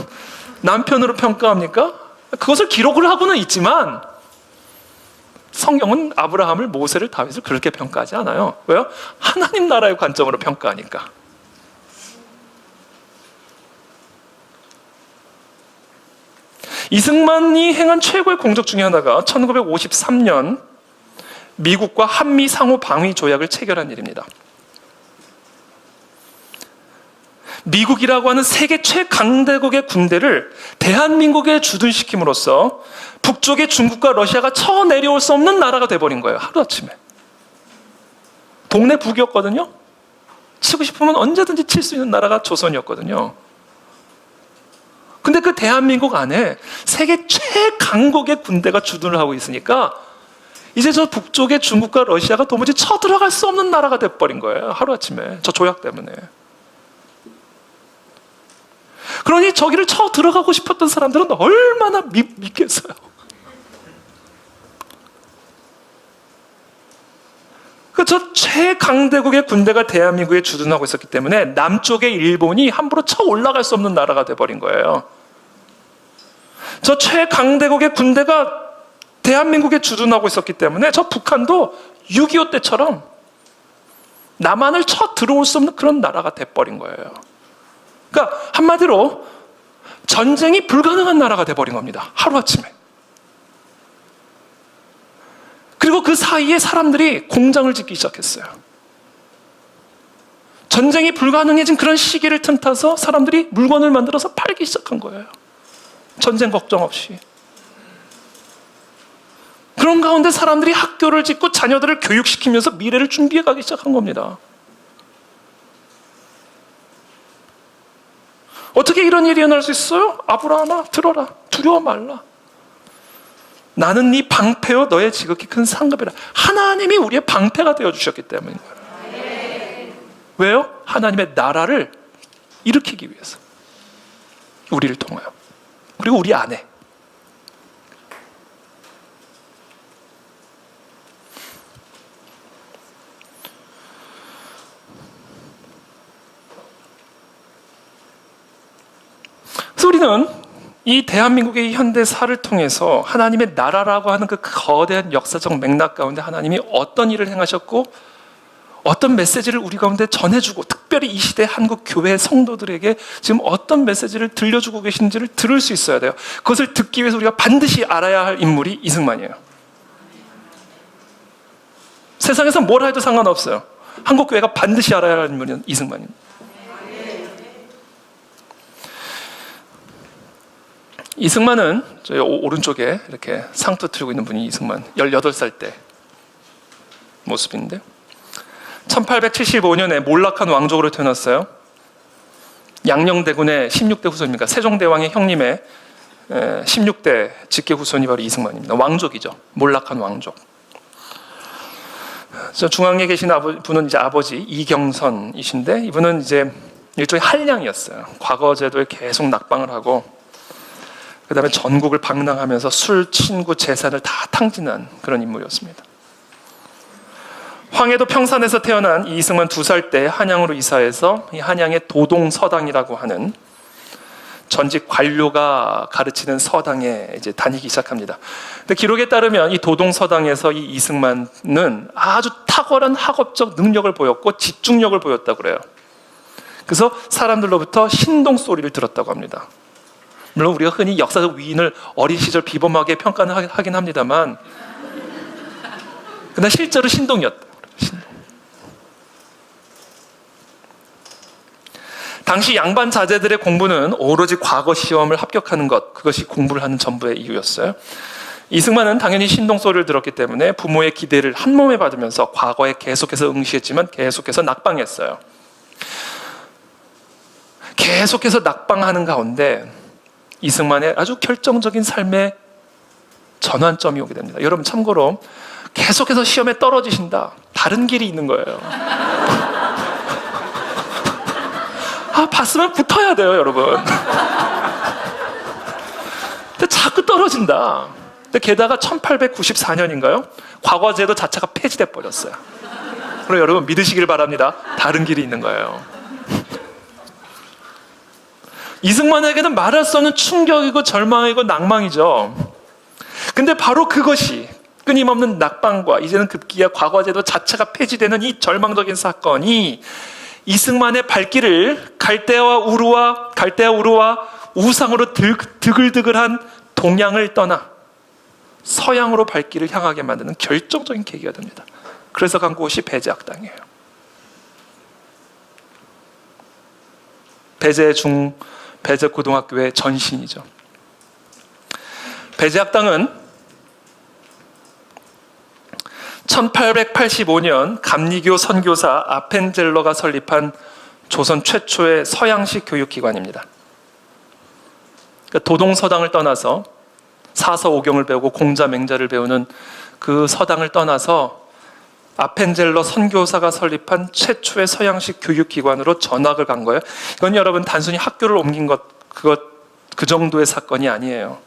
남편으로 평가합니까? 그것을 기록을 하고는 있지만 성경은 아브라함을, 모세를, 다윗을 그렇게 평가하지 않아요. 왜요? 하나님 나라의 관점으로 평가하니까. 이승만이 행한 최고의 공적 중에 하나가 1953년 미국과 한미 상호 방위 조약을 체결한 일입니다. 미국이라고 하는 세계 최강대국의 군대를 대한민국에 주둔시킴으로써 북쪽의 중국과 러시아가 쳐내려올 수 없는 나라가 돼버린 거예요. 하루아침에. 동네 북이었거든요. 치고 싶으면 언제든지 칠 수 있는 나라가 조선이었거든요. 근데 그 대한민국 안에 세계 최강국의 군대가 주둔을 하고 있으니까 이제 저 북쪽의 중국과 러시아가 도무지 쳐들어갈 수 없는 나라가 돼버린 거예요. 하루아침에. 저 조약 때문에. 그러니 저기를 쳐 들어가고 싶었던 사람들은 얼마나 믿겠어요. 저 최강대국의 군대가 대한민국에 주둔하고 있었기 때문에 남쪽의 일본이 함부로 쳐 올라갈 수 없는 나라가 돼버린 거예요. 저 최강대국의 군대가 대한민국에 주둔하고 있었기 때문에 저 북한도 6.25 때처럼 남한을 쳐 들어올 수 없는 그런 나라가 돼버린 거예요. 그러니까 한마디로 전쟁이 불가능한 나라가 돼버린 겁니다. 하루아침에. 그리고 그 사이에 사람들이 공장을 짓기 시작했어요. 전쟁이 불가능해진 그런 시기를 틈타서 사람들이 물건을 만들어서 팔기 시작한 거예요. 전쟁 걱정 없이. 그런 가운데 사람들이 학교를 짓고 자녀들을 교육시키면서 미래를 준비해 가기 시작한 겁니다. 어떻게 이런 일이 일어날 수 있어요? 아브라함아, 들어라. 두려워 말라. 나는 네 방패요 너의 지극히 큰 상급이라. 하나님이 우리의 방패가 되어주셨기 때문입니다. 왜요? 하나님의 나라를 일으키기 위해서. 우리를 통하여. 그리고 우리 안에. 그래서 우리는 이 대한민국의 현대사를 통해서 하나님의 나라라고 하는 그 거대한 역사적 맥락 가운데 하나님이 어떤 일을 행하셨고 어떤 메시지를 우리 가운데 전해주고, 특별히 이 시대 한국 교회 성도들에게 지금 어떤 메시지를 들려주고 계신지를 들을 수 있어야 돼요. 그것을 듣기 위해서 우리가 반드시 알아야 할 인물이 이승만이에요. 세상에서 뭘 해도 상관없어요. 한국 교회가 반드시 알아야 할 인물은 이승만입니다. 이승만은 저희 오른쪽에 이렇게 상투 들고 있는 분이 이승만 18살 때 모습인데 1875년에 몰락한 왕족으로 태어났어요. 양녕대군의 16대 후손입니까? 세종대왕의 형님의 16대 직계 후손이 바로 이승만입니다. 왕족이죠. 몰락한 왕족. 중앙에 계신 분은 이제 아버지 이경선이신데 이분은 이제 일종의 한량이었어요. 과거 제도에 계속 낙방을 하고 그 다음에 전국을 방랑하면서 술, 친구, 재산을 다 탕진한 그런 인물이었습니다. 황해도 평산에서 태어난 이승만 2살 때 한양으로 이사해서 이 한양의 도동서당이라고 하는 전직 관료가 가르치는 서당에 이제 다니기 시작합니다. 근데 기록에 따르면 이 도동서당에서 이 이승만은 아주 탁월한 학업적 능력을 보였고 집중력을 보였다고 그래요. 그래서 사람들로부터 신동 소리를 들었다고 합니다. 물론 우리가 흔히 역사적 위인을 어린 시절 비범하게 평가는 하긴 합니다만 그러나 실제로 신동이었다. 당시 양반 자제들의 공부는 오로지 과거 시험을 합격하는 것, 그것이 공부를 하는 전부의 이유였어요. 이승만은 당연히 신동 소리를 들었기 때문에 부모의 기대를 한 몸에 받으면서 과거에 계속해서 응시했지만 계속해서 낙방했어요. 계속해서 낙방하는 가운데 이승만의 아주 결정적인 삶의 전환점이 오게 됩니다. 여러분 참고로 계속해서 시험에 떨어지신다. 다른 길이 있는 거예요. 봤으면 붙어야 돼요, 여러분. 근데 자꾸 떨어진다. 근데 게다가 1894년인가요? 과거제도 자체가 폐지돼 버렸어요. 그럼 여러분 믿으시길 바랍니다. 다른 길이 있는 거예요. 이승만에게는 말할 수 없는 충격이고 절망이고 낭망이죠. 근데 바로 그것이 끊임없는 낙방과 이제는 급기야 과거제도 자체가 폐지되는 이 절망적인 사건이 이승만의 발길을 갈대아와 우루와 우상으로 드글드글한 동양을 떠나 서양으로 발길을 향하게 만드는 결정적인 계기가 됩니다. 그래서 간 곳이 배제학당이에요. 배제고등학교의 전신이죠. 배제학당은 1885년 감리교 선교사 아펜젤러가 설립한 조선 최초의 서양식 교육기관입니다. 그러니까 도동서당을 떠나서 사서오경을 배우고 공자맹자를 배우는 그 서당을 떠나서 아펜젤러 선교사가 설립한 최초의 서양식 교육기관으로 전학을 간 거예요. 이건 여러분 단순히 학교를 옮긴 그 정도의 사건이 아니에요.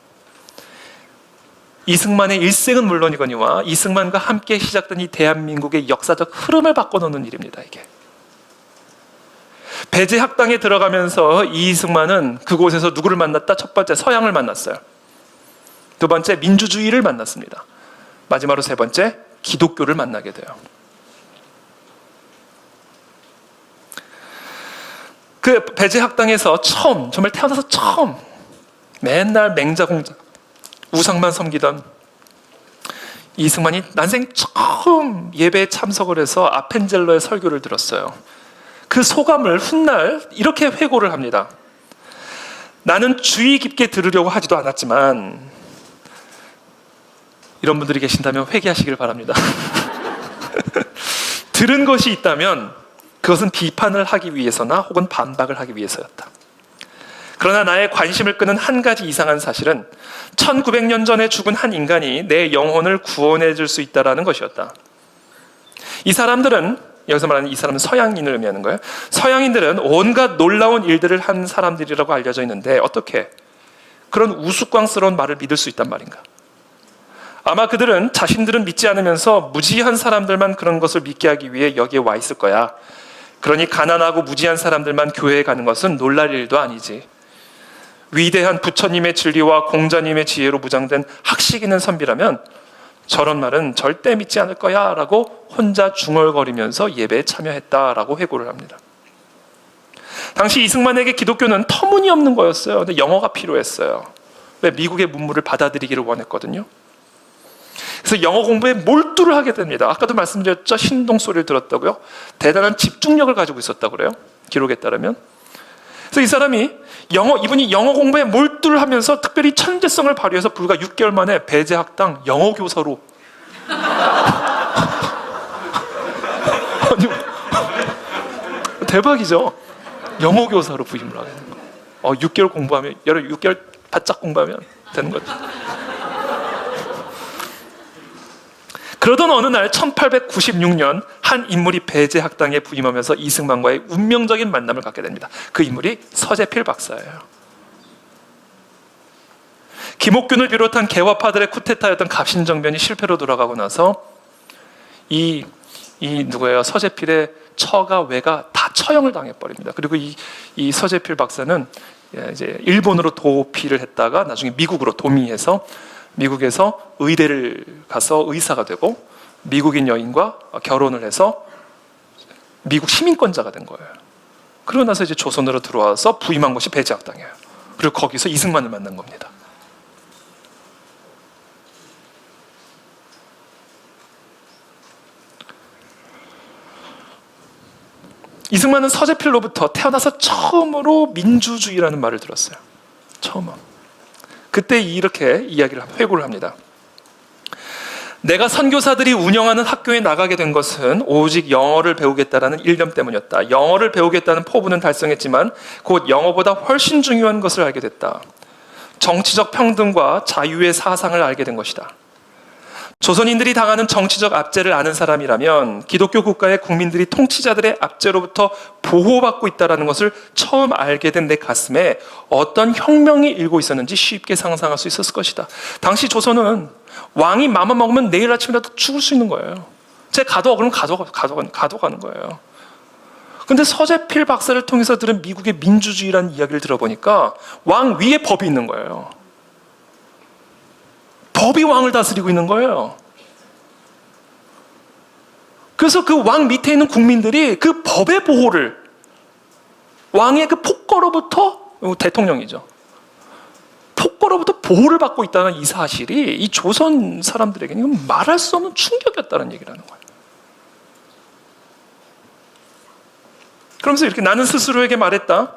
이승만의 일생은 물론이거니와 이승만과 함께 시작된 이 대한민국의 역사적 흐름을 바꿔놓는 일입니다. 이게 배제학당에 들어가면서 이승만은 그곳에서 누구를 만났다? 첫 번째 서양을 만났어요. 두 번째 민주주의를 만났습니다. 마지막으로 세 번째 기독교를 만나게 돼요. 그 배제학당에서 정말 태어나서 처음 맨날 맹자공자 우상만 섬기던 이승만이 난생 처음 예배에 참석을 해서 아펜젤러의 설교를 들었어요. 그 소감을 훗날 이렇게 회고를 합니다. 나는 주의 깊게 들으려고 하지도 않았지만, 이런 분들이 계신다면 회개하시길 바랍니다. 들은 것이 있다면 그것은 비판을 하기 위해서나 혹은 반박을 하기 위해서였다. 그러나 나의 관심을 끄는 한 가지 이상한 사실은 1900년 전에 죽은 한 인간이 내 영혼을 구원해 줄 수 있다는 것이었다. 이 사람들은, 여기서 말하는 이 사람은 서양인을 의미하는 거예요. 서양인들은 온갖 놀라운 일들을 한 사람들이라고 알려져 있는데 어떻게 그런 우스꽝스러운 말을 믿을 수 있단 말인가? 아마 그들은 자신들은 믿지 않으면서 무지한 사람들만 그런 것을 믿게 하기 위해 여기에 와 있을 거야. 그러니 가난하고 무지한 사람들만 교회에 가는 것은 놀랄 일도 아니지. 위대한 부처님의 진리와 공자님의 지혜로 무장된 학식 있는 선비라면 저런 말은 절대 믿지 않을 거야 라고 혼자 중얼거리면서 예배에 참여했다라고 회고를 합니다. 당시 이승만에게 기독교는 터무니없는 거였어요. 근데 영어가 필요했어요. 왜? 미국의 문물을 받아들이기를 원했거든요. 그래서 영어 공부에 몰두를 하게 됩니다. 아까도 말씀드렸죠. 신동 소리를 들었다고요. 대단한 집중력을 가지고 있었다고 그래요. 기록에 따르면. 그래서 이 사람이 이분이 영어 공부에 몰두를 하면서 특별히 천재성을 발휘해서 불과 6개월 만에 배제학당 영어 교사로 아니, 대박이죠. 영어 교사로 부임을 하게 되는 거예요. 6개월 공부하면 6개월 바짝 공부하면 되는 거죠. 그러던 어느 날 1896년 한 인물이 배제학당에 부임하면서 이승만과의 운명적인 만남을 갖게 됩니다. 그 인물이 서재필 박사예요. 김옥균을 비롯한 개화파들의 쿠데타였던 갑신정변이 실패로 돌아가고 나서 이 누구예요? 서재필의 처가 외가 다 처형을 당해버립니다. 그리고 이 서재필 박사는 이제 일본으로 도피를 했다가 나중에 미국으로 도미해서 미국에서 의대를 가서 의사가 되고 미국인 여인과 결혼을 해서 미국 시민권자가 된 거예요. 그러고 나서 이제 조선으로 들어와서 부임한 것이 배제학당이에요. 그리고 거기서 이승만을 만난 겁니다. 이승만은 서재필로부터 태어나서 처음으로 민주주의라는 말을 들었어요. 처음. 그때 이렇게 회고를 합니다. 내가 선교사들이 운영하는 학교에 나가게 된 것은 오직 영어를 배우겠다라는 일념 때문이었다. 영어를 배우겠다는 포부는 달성했지만 곧 영어보다 훨씬 중요한 것을 알게 됐다. 정치적 평등과 자유의 사상을 알게 된 것이다. 조선인들이 당하는 정치적 압제를 아는 사람이라면 기독교 국가의 국민들이 통치자들의 압제로부터 보호받고 있다는 것을 처음 알게 된 내 가슴에 어떤 혁명이 일고 있었는지 쉽게 상상할 수 있었을 것이다. 당시 조선은 왕이 맘만 먹으면 내일 아침이라도 죽을 수 있는 거예요. 그럼 가져가는 거예요. 그런데 서재필 박사를 통해서 들은 미국의 민주주의라는 이야기를 들어보니까 왕 위에 법이 있는 거예요. 법이 왕을 다스리고 있는 거예요. 그래서 그 왕 밑에 있는 국민들이 그 법의 보호를, 왕의 그 폭거로부터, 대통령이죠, 폭거로부터 보호를 받고 있다는 이 사실이 이 조선 사람들에게는 말할 수 없는 충격이었다는 얘기라는 거예요. 그러면서 이렇게 나는 스스로에게 말했다.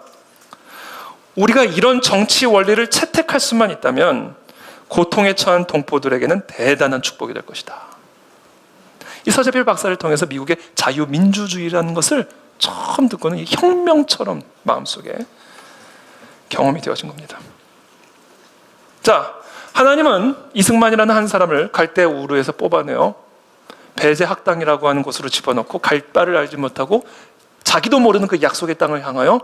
우리가 이런 정치 원리를 채택할 수만 있다면 고통에 처한 동포들에게는 대단한 축복이 될 것이다. 이 서재필 박사를 통해서 미국의 자유민주주의라는 것을 처음 듣고는 이 혁명처럼 마음속에 경험이 되어진 겁니다. 자, 하나님은 이승만이라는 한 사람을 갈대 우르에서 뽑아내어 배제학당이라고 하는 곳으로 집어넣고 갈 바를 알지 못하고 자기도 모르는 그 약속의 땅을 향하여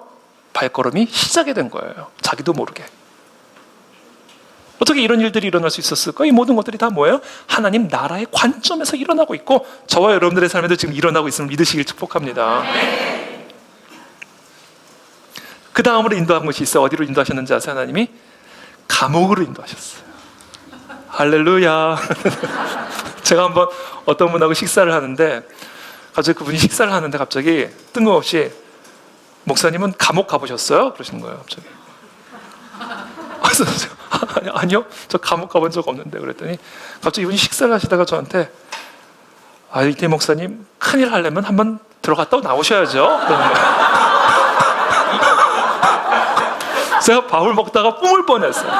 발걸음이 시작이 된 거예요. 자기도 모르게. 어떻게 이런 일들이 일어날 수 있었을까? 이 모든 것들이 다 뭐예요? 하나님 나라의 관점에서 일어나고 있고 저와 여러분들의 삶에도 지금 일어나고 있음을 믿으시길 축복합니다. 그 다음으로 인도한 것이 있어요. 어디로 인도하셨는지 아세요? 하나님이 감옥으로 인도하셨어요. 할렐루야. 제가 한번 어떤 분하고 식사를 하는데 갑자기 그분이 식사를 하는데 갑자기 뜬금없이 목사님은 감옥 가보셨어요? 그러시는 거예요. 갑자기. 그래서 아니요, 저 감옥 가본 적 없는데. 그랬더니 갑자기 이분이 식사를 하시다가 저한테 이태 목사님 큰일 하려면 한번 들어갔다 나오셔야죠. 그러는 거예요. 제가 밥을 먹다가 뿜을 뻔했어요.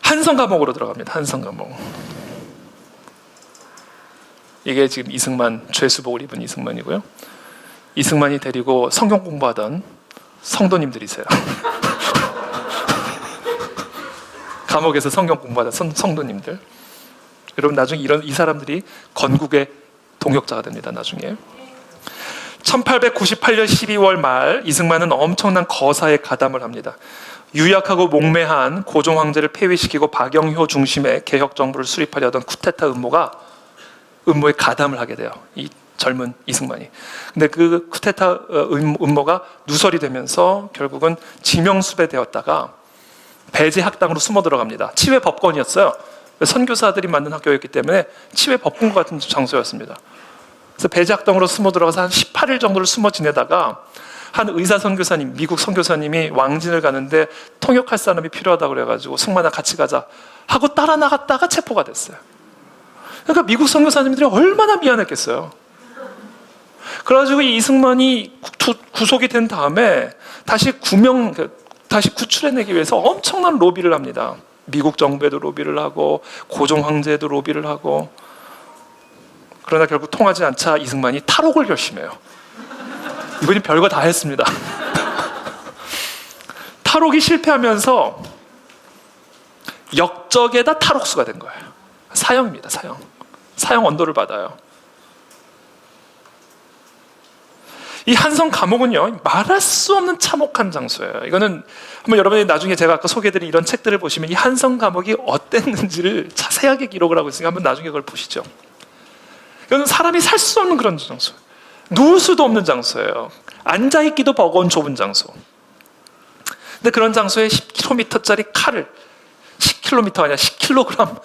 한성 감옥으로 들어갑니다. 한성 감옥. 이게 지금 이승만, 죄수복을 입은 이승만이고요. 이승만이 데리고 성경 공부하던 성도님들이세요. 감옥에서 성경 공부하던 성도님들. 여러분 나중에 이 사람들이 건국의 동역자가 됩니다. 나중에. 1898년 12월 말 이승만은 엄청난 거사에 가담을 합니다. 유약하고 몽매한 고종 황제를 폐위시키고 박영효 중심의 개혁 정부를 수립하려던 쿠데타 음모에 가담을 하게 돼요. 이 젊은 이승만이. 근데 그 쿠데타 음모가 누설이 되면서 결국은 지명수배되었다가 배제학당으로 숨어 들어갑니다. 치외 법권이었어요. 선교사들이 만든 학교였기 때문에 치외 법권과 같은 장소였습니다. 그래서 배제학당으로 숨어 들어가서 한 18일 정도를 숨어 지내다가 한 의사 선교사님, 미국 선교사님이 왕진을 가는데 통역할 사람이 필요하다고 그래가지고 승만아 같이 가자 하고 따라 나갔다가 체포가 됐어요. 그러니까 미국 선교사님들이 얼마나 미안했겠어요. 그래가지고 이 이승만이 구속이 된 다음에 다시 구출해내기 위해서 엄청난 로비를 합니다. 미국 정부에도 로비를 하고 고종 황제에도 로비를 하고. 그러나 결국 통하지 않자 이승만이 탈옥을 결심해요. 이분이 별거 다 했습니다. 탈옥이 실패하면서 역적에다 탈옥수가 된 거예요. 사형입니다. 사형 언도를 받아요. 이 한성 감옥은요, 말할 수 없는 참혹한 장소예요. 이거는 한번 여러분이 나중에 제가 아까 소개해드린 이런 책들을 보시면 이 한성 감옥이 어땠는지를 자세하게 기록을 하고 있으니까 한번 나중에 그걸 보시죠. 이건 사람이 살 수 없는 그런 장소, 누울 수도 없는 장소예요. 앉아있기도 버거운 좁은 장소. 근데 그런 장소에 10km짜리 칼을, 10km 아니라 10kg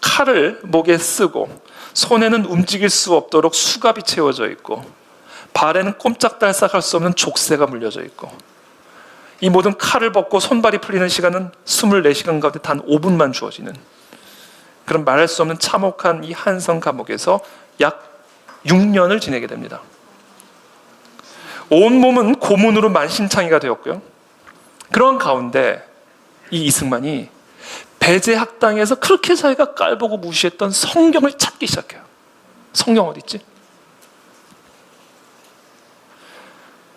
칼을 목에 쓰고 손에는 움직일 수 없도록 수갑이 채워져 있고 발에는 꼼짝달싹 할 수 없는 족쇄가 물려져 있고, 이 모든 칼을 벗고 손발이 풀리는 시간은 24시간 가운데 단 5분만 주어지는 그런 말할 수 없는 참혹한 이 한성 감옥에서 약 6년을 지내게 됩니다. 온몸은 고문으로 만신창이가 되었고요. 그런 가운데 이 이승만이 배제학당에서 그렇게 자기가 깔보고 무시했던 성경을 찾기 시작해요. 성경 어디 있지?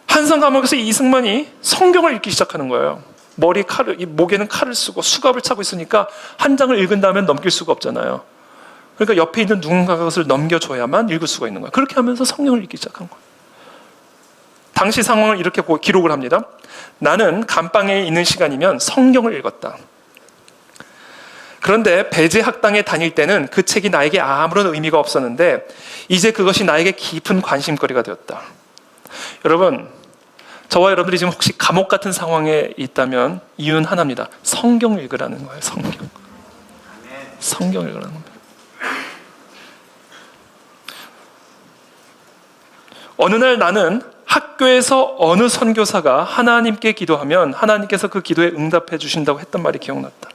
한성 감옥에서 이승만이 성경을 읽기 시작하는 거예요. 목에는 칼을 쓰고 수갑을 차고 있으니까 한 장을 읽은 다음에 넘길 수가 없잖아요. 그러니까 옆에 있는 누군가가 그것을 넘겨줘야만 읽을 수가 있는 거예요. 그렇게 하면서 성경을 읽기 시작한 거예요. 당시 상황을 이렇게 기록을 합니다. 나는 감방에 있는 시간이면 성경을 읽었다. 그런데 배제학당에 다닐 때는 그 책이 나에게 아무런 의미가 없었는데 이제 그것이 나에게 깊은 관심거리가 되었다. 여러분, 저와 여러분들이 지금 혹시 감옥 같은 상황에 있다면 이유는 하나입니다. 성경을 읽으라는 거예요. 성경을 읽으라는 겁니다. 어느 날 나는 학교에서 어느 선교사가 하나님께 기도하면 하나님께서 그 기도에 응답해 주신다고 했던 말이 기억났다.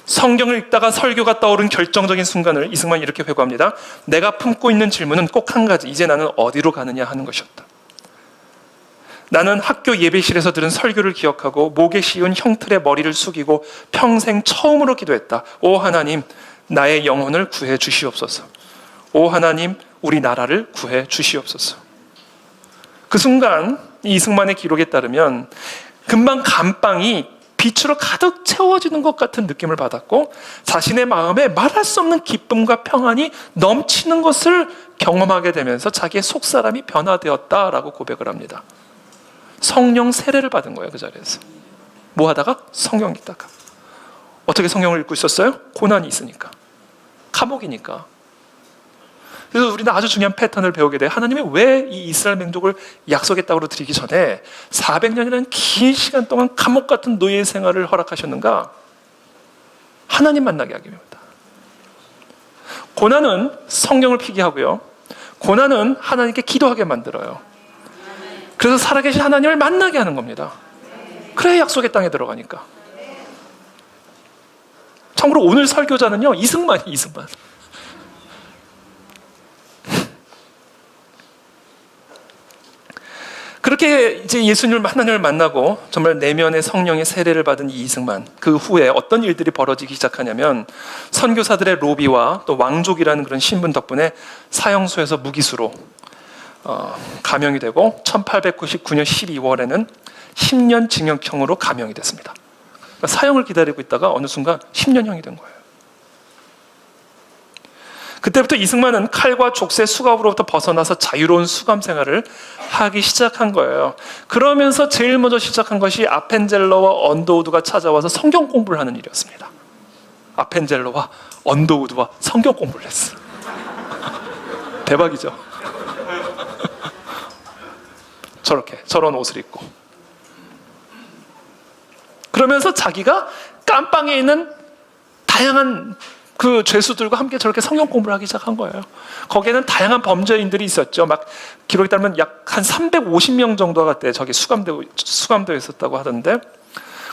성경을 읽다가 설교가 떠오른 결정적인 순간을 이승만이 이렇게 회고합니다. 내가 품고 있는 질문은 꼭 한 가지, 이제 나는 어디로 가느냐 하는 것이었다. 나는 학교 예배실에서 들은 설교를 기억하고 목에 씌운 형틀에 머리를 숙이고 평생 처음으로 기도했다. 오 하나님, 나의 영혼을 구해 주시옵소서. 오 하나님, 우리 나라를 구해 주시옵소서. 그 순간 이승만의 기록에 따르면 금방 감방이 빛으로 가득 채워지는 것 같은 느낌을 받았고 자신의 마음에 말할 수 없는 기쁨과 평안이 넘치는 것을 경험하게 되면서 자기의 속사람이 변화되었다라고 고백을 합니다. 성령 세례를 받은 거예요. 그 자리에서 뭐 하다가? 성경 읽다가. 어떻게 성경을 읽고 있었어요? 고난이 있으니까, 감옥이니까. 그래서 우리는 아주 중요한 패턴을 배우게 돼요. 하나님이 왜 이 이스라엘 민족을 약속의 땅으로 드리기 전에 400년이라는 긴 시간 동안 감옥 같은 노예 생활을 허락하셨는가? 하나님 만나게 하기 위함이다. 고난은 성경을 피게 하고요, 고난은 하나님께 기도하게 만들어요. 그래서 살아계신 하나님을 만나게 하는 겁니다. 그래야 약속의 땅에 들어가니까. 참고로 오늘 설교자는요, 이승만. 그렇게 이제 예수님을, 하나님을 만나고 정말 내면의 성령의 세례를 받은 이 이승만, 그 후에 어떤 일들이 벌어지기 시작하냐면 선교사들의 로비와 또 왕족이라는 그런 신분 덕분에 사형소에서 무기수로 감형이 되고 1899년 12월에는 10년 징역형으로 감형이 됐습니다. 그러니까 사형을 기다리고 있다가 어느 순간 10년형이 된 거예요. 그때부터 이승만은 칼과 족쇄, 수갑으로부터 벗어나서 자유로운 수감 생활을 하기 시작한 거예요. 그러면서 제일 먼저 시작한 것이 아펜젤러와 언더우드가 찾아와서 성경 공부를 하는 일이었습니다. 아펜젤러와 언더우드와 성경 공부를 했어요. 대박이죠. 저런 옷을 입고. 그러면서 자기가 깜빵에 있는 다양한 그 죄수들과 함께 저렇게 성경 공부를 하기 시작한 거예요. 거기에는 다양한 범죄인들이 있었죠. 막 기록에 따르면 약 한 350명 정도가 그때 저기 수감되어 있었다고 하던데,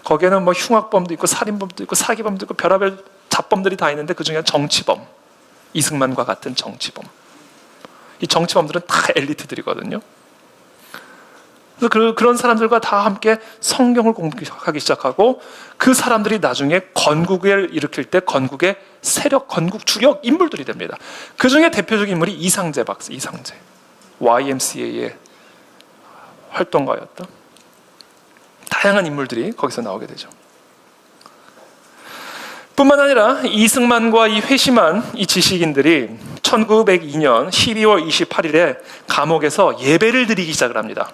거기에는 뭐 흉악범도 있고 살인범도 있고 사기범도 있고 별의별 잡범들이 다 있는데 그 중에 정치범, 이승만과 같은 정치범. 이 정치범들은 다 엘리트들이거든요. 그래서 그런 사람들과 다 함께 성경을 공부하기 시작하고, 그 사람들이 나중에 건국을 일으킬 때 건국의 세력, 건국 주력 인물들이 됩니다. 그 중에 대표적인 인물이 이상재 박사, 이상재. YMCA의 활동가였던 다양한 인물들이 거기서 나오게 되죠. 뿐만 아니라 이승만과 이 회심한 이 지식인들이 1902년 12월 28일에 감옥에서 예배를 드리기 시작을 합니다.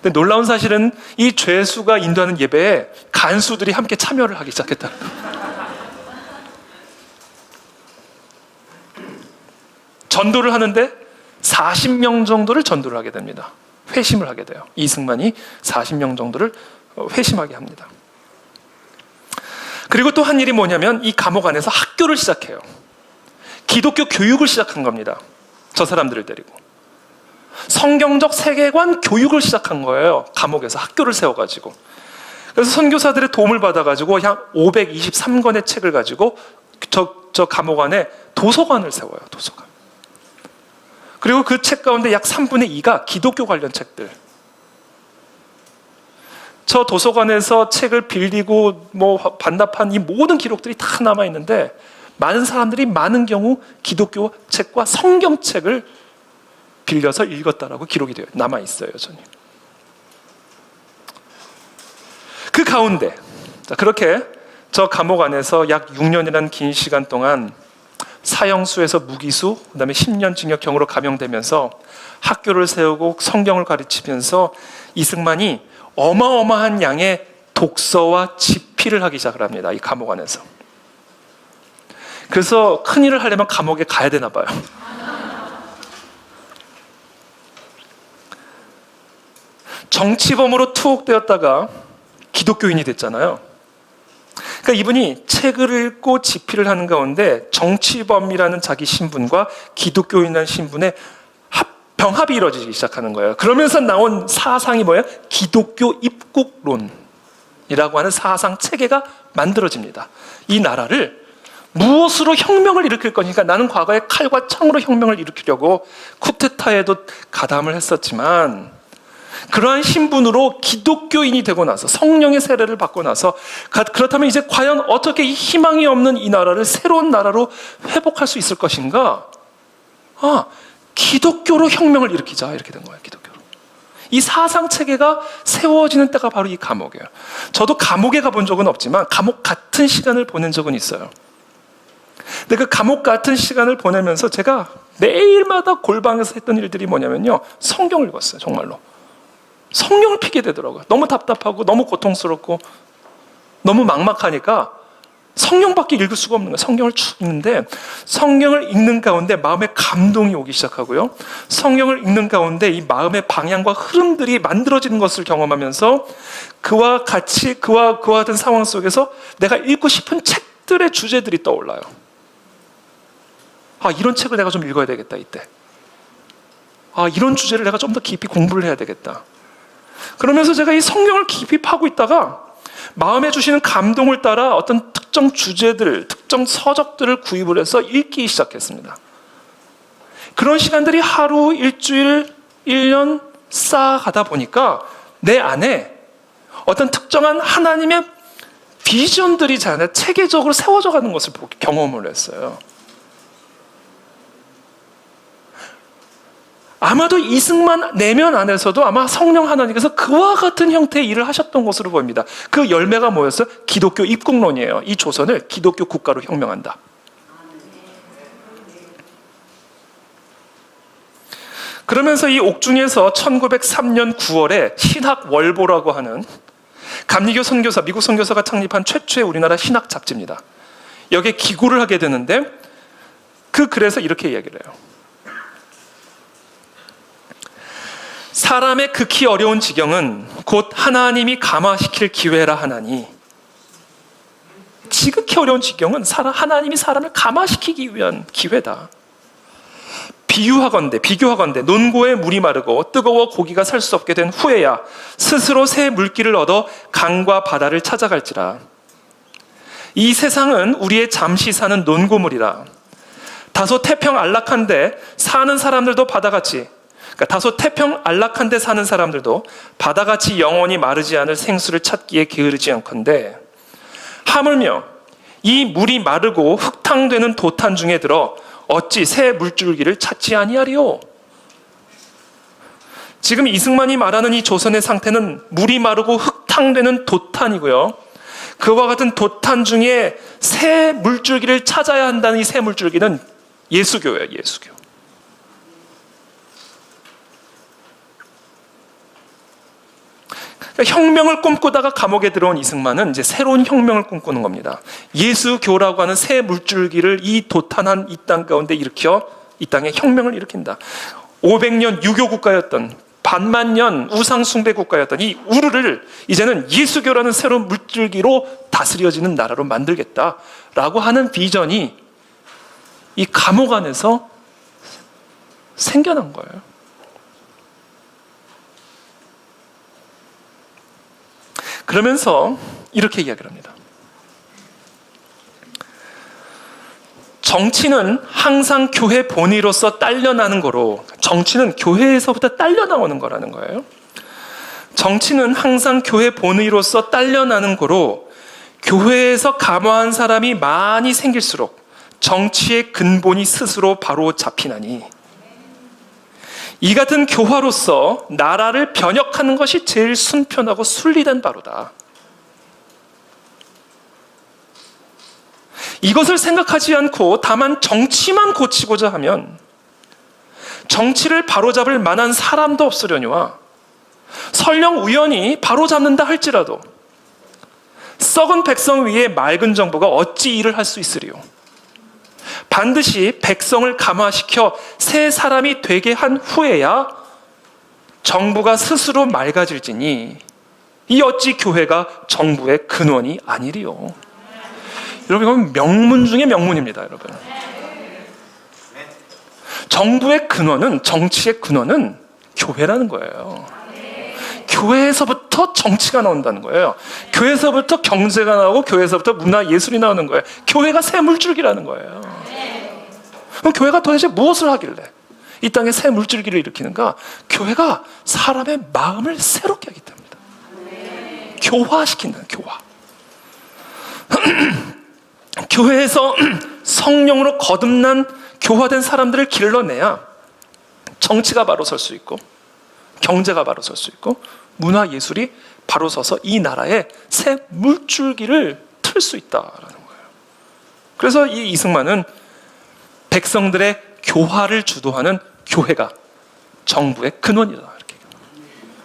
근데 놀라운 사실은 이 죄수가 인도하는 예배에 간수들이 함께 참여를 하기 시작했다. 전도를 하는데 40명 정도를 전도를 하게 됩니다. 회심을 하게 돼요. 이승만이 40명 정도를 회심하게 합니다. 그리고 또 한 일이 뭐냐면 이 감옥 안에서 학교를 시작해요. 기독교 교육을 시작한 겁니다. 저 사람들을 데리고. 성경적 세계관 교육을 시작한 거예요. 감옥에서 학교를 세워가지고. 그래서 선교사들의 도움을 받아가지고 약 523권의 책을 가지고 저 감옥 안에 도서관을 세워요. 도서관. 그리고 그 책 가운데 약 3분의 2가 기독교 관련 책들. 저 도서관에서 책을 빌리고 반납한 이 모든 기록들이 다 남아있는데, 많은 사람들이 많은 경우 기독교 책과 성경책을 빌려서 읽었다라고 기록이 되어 남아있어요. 여전히. 그 가운데 그렇게 저 감옥 안에서 약 6년이라는 긴 시간 동안 사형수에서 무기수, 그 다음에 10년 징역형으로 감형되면서 학교를 세우고 성경을 가르치면서 이승만이 어마어마한 양의 독서와 집필을 하기 시작을 합니다. 이 감옥 안에서. 그래서 큰일을 하려면 감옥에 가야 되나 봐요. 정치범으로 투옥되었다가 기독교인이 됐잖아요. 그러니까 이분이 책을 읽고 집필을 하는 가운데 정치범이라는 자기 신분과 기독교인이라는 신분의 병합이 이루어지기 시작하는 거예요. 그러면서 나온 사상이 뭐예요? 기독교 입국론이라고 하는 사상 체계가 만들어집니다. 이 나라를 무엇으로 혁명을 일으킬 거니까, 나는 과거에 칼과 창으로 혁명을 일으키려고 쿠데타에도 가담을 했었지만, 그러한 신분으로 기독교인이 되고 나서 성령의 세례를 받고 나서, 그렇다면 이제 과연 어떻게 이 희망이 없는 이 나라를 새로운 나라로 회복할 수 있을 것인가? 기독교로 혁명을 일으키자, 이렇게 된 거예요. 기독교로. 이 사상 체계가 세워지는 때가 바로 이 감옥이에요. 저도 감옥에 가본 적은 없지만 감옥 같은 시간을 보낸 적은 있어요. 근데 그 감옥 같은 시간을 보내면서 제가 매일마다 골방에서 했던 일들이 뭐냐면요, 성경을 읽었어요. 정말로 성경을 피게 되더라고요. 너무 답답하고 너무 고통스럽고 너무 막막하니까 성경밖에 읽을 수가 없는 거예요. 성경을 쭉 읽는데, 성경을 읽는 가운데 마음에 감동이 오기 시작하고요, 성경을 읽는 가운데 이 마음의 방향과 흐름들이 만들어지는 것을 경험하면서 그와 같이 그와 같은 상황 속에서 내가 읽고 싶은 책들의 주제들이 떠올라요. 이런 책을 내가 좀 읽어야 되겠다, 이때. 이런 주제를 내가 좀 더 깊이 공부를 해야 되겠다. 그러면서 제가 이 성경을 깊이 파고 있다가 마음에 주시는 감동을 따라 어떤 특정 주제들, 특정 서적들을 구입을 해서 읽기 시작했습니다. 그런 시간들이 하루, 일주일, 1년 쌓아가다 보니까 내 안에 어떤 특정한 하나님의 비전들이 제 안에 체계적으로 세워져 가는 것을 경험을 했어요. 아마도 이승만 내면 안에서도 아마 성령 하나님께서 그와 같은 형태의 일을 하셨던 것으로 보입니다. 그 열매가 뭐였어요? 기독교 입국론이에요. 이 조선을 기독교 국가로 혁명한다. 그러면서 이 옥중에서 1903년 9월에 신학월보라고 하는 감리교 선교사, 미국 선교사가 창립한 최초의 우리나라 신학 잡지입니다. 여기에 기고를 하게 되는데, 그 글에서 이렇게 이야기를 해요. 사람의 극히 어려운 지경은 곧 하나님이 감화시킬 기회라 하나니 지극히 어려운 지경은 하나님이 사람을 감화시키기 위한 기회다. 비교하건대 논고에 물이 마르고 뜨거워 고기가 살 수 없게 된 후에야 스스로 새 물길을 얻어 강과 바다를 찾아갈지라. 이 세상은 우리의 잠시 사는 논고물이라. 다소 태평 안락한데 사는 사람들도 바다같이, 그러니까 다소 태평 안락한데 사는 사람들도 바다같이 영원히 마르지 않을 생수를 찾기에 게으르지 않건대 하물며 이 물이 마르고 흙탕되는 도탄 중에 들어 어찌 새 물줄기를 찾지 아니하리요. 지금 이승만이 말하는 이 조선의 상태는 물이 마르고 흙탕되는 도탄이고요. 그와 같은 도탄 중에 새 물줄기를 찾아야 한다는 이 새 물줄기는 예수교예요. 예수교. 그러니까 혁명을 꿈꾸다가 감옥에 들어온 이승만은 이제 새로운 혁명을 꿈꾸는 겁니다. 예수교라고 하는 새 물줄기를 이 도탄한 이 땅 가운데 일으켜 이 땅에 혁명을 일으킨다. 500년 유교 국가였던, 반만년 우상 숭배 국가였던 이 우르를 이제는 예수교라는 새로운 물줄기로 다스려지는 나라로 만들겠다라고 하는 비전이 이 감옥 안에서 생겨난 거예요. 그러면서 이렇게 이야기를 합니다. 정치는 항상 교회 본의로서 딸려나는 거로, 정치는 교회에서부터 딸려나오는 거라는 거예요. 정치는 항상 교회 본의로서 딸려나는 거로 교회에서 감화한 사람이 많이 생길수록 정치의 근본이 스스로 바로 잡히나니 이 같은 교화로서 나라를 변혁하는 것이 제일 순편하고 순리된 바로다. 이것을 생각하지 않고 다만 정치만 고치고자 하면 정치를 바로잡을 만한 사람도 없으려니와 설령 우연히 바로잡는다 할지라도 썩은 백성 위에 맑은 정부가 어찌 일을 할 수 있으리요. 반드시 백성을 감화시켜 새 사람이 되게 한 후에야 정부가 스스로 맑아질지니 이 어찌 교회가 정부의 근원이 아니리요. 여러분, 이건 명문 중에 명문입니다. 여러분, 정부의 근원은, 정치의 근원은 교회라는 거예요. 교회에서부터 정치가 나온다는 거예요. 교회에서부터 경제가 나오고 교회에서부터 문화 예술이 나오는 거예요. 교회가 새 물줄기라는 거예요. 그럼 교회가 도대체 무엇을 하길래 이 땅에 새 물줄기를 일으키는가? 교회가 사람의 마음을 새롭게 하기 때문입니다. 교화시킨다는, 교화. 교회에서 성령으로 거듭난 교화된 사람들을 길러내야 정치가 바로 설 수 있고 경제가 바로 설 수 있고 문화 예술이 바로 서서 이 나라에 새 물줄기를 틀 수 있다라는 거예요. 그래서 이 이승만은 백성들의 교화를 주도하는 교회가 정부의 근원이다, 이렇게.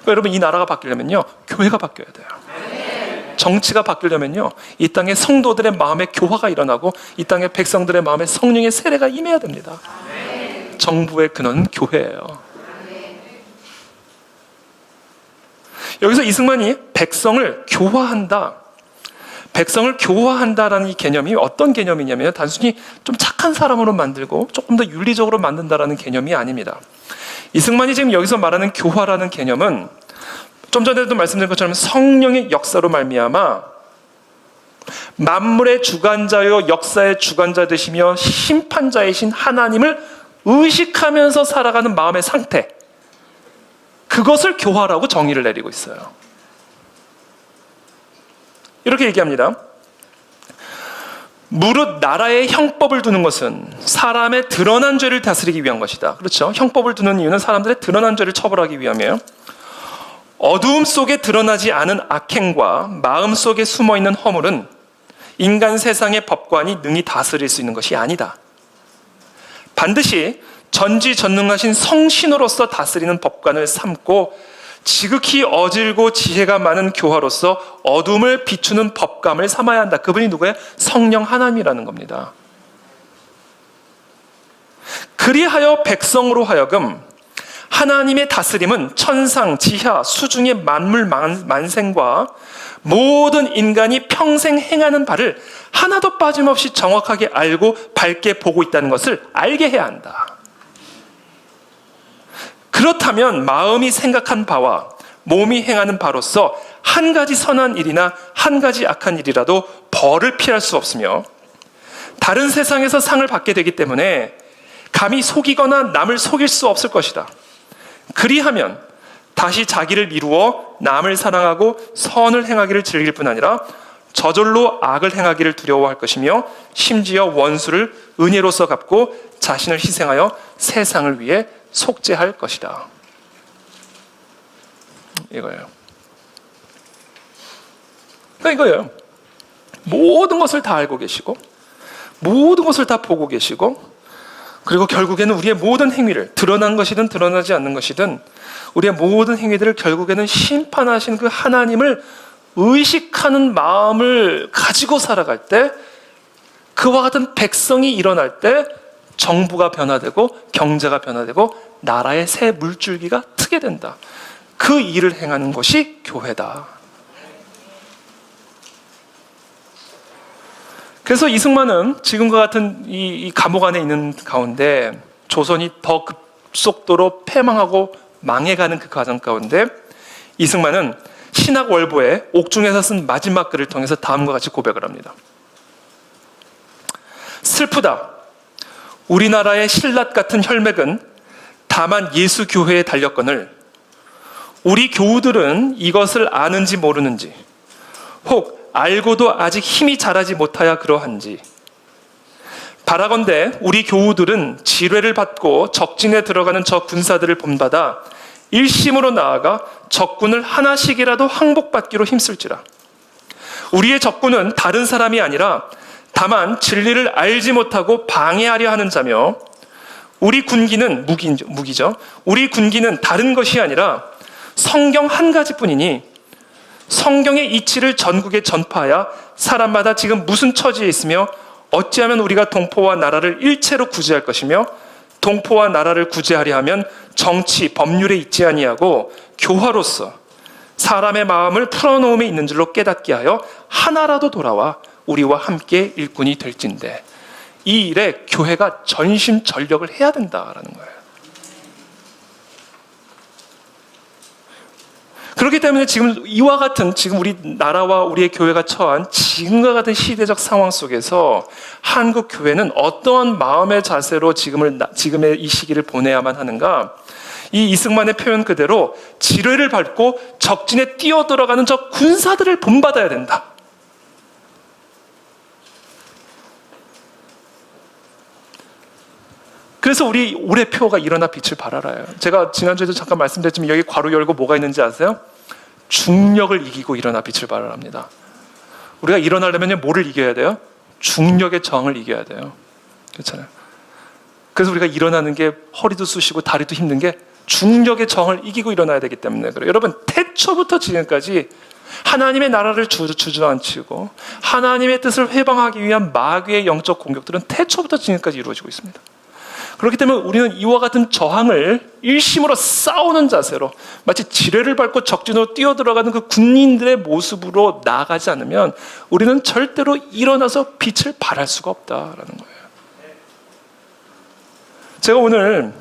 여러분, 이 나라가 바뀌려면요, 교회가 바뀌어야 돼요. 정치가 바뀌려면요, 이 땅의 성도들의 마음에 교화가 일어나고 이 땅의 백성들의 마음에 성령의 세례가 임해야 됩니다. 정부의 근원은 교회예요. 여기서 이승만이 백성을 교화한다, 백성을 교화한다라는 이 개념이 어떤 개념이냐면 단순히 좀 착한 사람으로 만들고 조금 더 윤리적으로 만든다라는 개념이 아닙니다. 이승만이 지금 여기서 말하는 교화라는 개념은 좀 전에도 말씀드린 것처럼 성령의 역사로 말미암아 만물의 주관자요 역사의 주관자 되시며 심판자이신 하나님을 의식하면서 살아가는 마음의 상태, 그것을 교화라고 정의를 내리고 있어요. 이렇게 얘기합니다. 무릇 나라에 형법을 두는 것은 사람의 드러난 죄를 다스리기 위한 것이다. 그렇죠? 형법을 두는 이유는 사람들의 드러난 죄를 처벌하기 위함이에요. 어두움 속에 드러나지 않은 악행과 마음 속에 숨어있는 허물은 인간 세상의 법관이 능히 다스릴 수 있는 것이 아니다. 반드시 전지전능하신 성신으로서 다스리는 법관을 삼고 지극히 어질고 지혜가 많은 교화로서 어둠을 비추는 법감을 삼아야 한다. 그분이 누구예요? 성령 하나님이라는 겁니다. 그리하여 백성으로 하여금 하나님의 다스림은 천상, 지하, 수중의 만물 만생과 모든 인간이 평생 행하는 바를 하나도 빠짐없이 정확하게 알고 밝게 보고 있다는 것을 알게 해야 한다. 그렇다면 마음이 생각한 바와 몸이 행하는 바로서 한 가지 선한 일이나 한 가지 악한 일이라도 벌을 피할 수 없으며 다른 세상에서 상을 받게 되기 때문에 감히 속이거나 남을 속일 수 없을 것이다. 그리하면 다시 자기를 이루어 남을 사랑하고 선을 행하기를 즐길 뿐 아니라 저절로 악을 행하기를 두려워할 것이며 심지어 원수를 은혜로서 갚고 자신을 희생하여 세상을 위해 속죄할 것이다. 이거예요. 그러니까 이거예요. 모든 것을 다 알고 계시고 모든 것을 다 보고 계시고 그리고 결국에는 우리의 모든 행위를 드러난 것이든 드러나지 않는 것이든 우리의 모든 행위들을 결국에는 심판하신 그 하나님을 의식하는 마음을 가지고 살아갈 때 그와 같은 백성이 일어날 때 정부가 변화되고 경제가 변화되고 나라의 새 물줄기가 트게 된다. 그 일을 행하는 것이 교회다. 그래서 이승만은 지금과 같은 이 감옥 안에 있는 가운데 조선이 더 급속도로 패망하고 망해가는 그 과정 가운데 이승만은 신학월보에 옥중에서 쓴 마지막 글을 통해서 다음과 같이 고백을 합니다. 슬프다. 우리나라의 신라 같은 혈맥은 다만 예수 교회에 달렸거늘 우리 교우들은 이것을 아는지 모르는지 혹 알고도 아직 힘이 자라지 못하여 그러한지 바라건대 우리 교우들은 지뢰를 받고 적진에 들어가는 저 군사들을 본받아 일심으로 나아가 적군을 하나씩이라도 항복받기로 힘쓸지라. 우리의 적군은 다른 사람이 아니라 다만 진리를 알지 못하고 방해하려 하는 자며 우리 군기는 무기죠. 우리 군기는 다른 것이 아니라 성경 한 가지뿐이니 성경의 이치를 전국에 전파하여 사람마다 지금 무슨 처지에 있으며 어찌하면 우리가 동포와 나라를 일체로 구제할 것이며 동포와 나라를 구제하려 하면 정치, 법률에 있지 아니하고 교화로서 사람의 마음을 풀어놓음에 있는 줄로 깨닫게 하여 하나라도 돌아와 우리와 함께 일꾼이 될진대. 이 일에 교회가 전심전력을 해야 된다라는 거예요. 그렇기 때문에 지금 이와 같은 지금 우리 나라와 우리의 교회가 처한 지금과 같은 시대적 상황 속에서 한국 교회는 어떠한 마음의 자세로 지금의 이 시기를 보내야만 하는가? 이 이승만의 표현 그대로 지뢰를 밟고 적진에 뛰어들어가는 저 군사들을 본받아야 된다. 그래서 우리 올해 표가 일어나 빛을 발하라요. 제가 지난주에도 잠깐 말씀드렸지만 여기 괄호 열고 뭐가 있는지 아세요? 중력을 이기고 일어나 빛을 발하랍니다. 우리가 일어나려면 뭐를 이겨야 돼요? 중력의 저항을 이겨야 돼요. 그렇잖아요. 그래서 우리가 일어나는 게 허리도 쑤시고 다리도 힘든 게 중력의 저항을 이기고 일어나야 되기 때문에 그래요. 여러분 태초부터 지금까지 하나님의 나라를 주저앉히고 하나님의 뜻을 회방하기 위한 마귀의 영적 공격들은 태초부터 지금까지 이루어지고 있습니다. 그렇기 때문에 우리는 이와 같은 저항을 일심으로 싸우는 자세로 마치 지뢰를 밟고 적진으로 뛰어들어가는 그 군인들의 모습으로 나아가지 않으면 우리는 절대로 일어나서 빛을 발할 수가 없다라는 거예요. 제가 오늘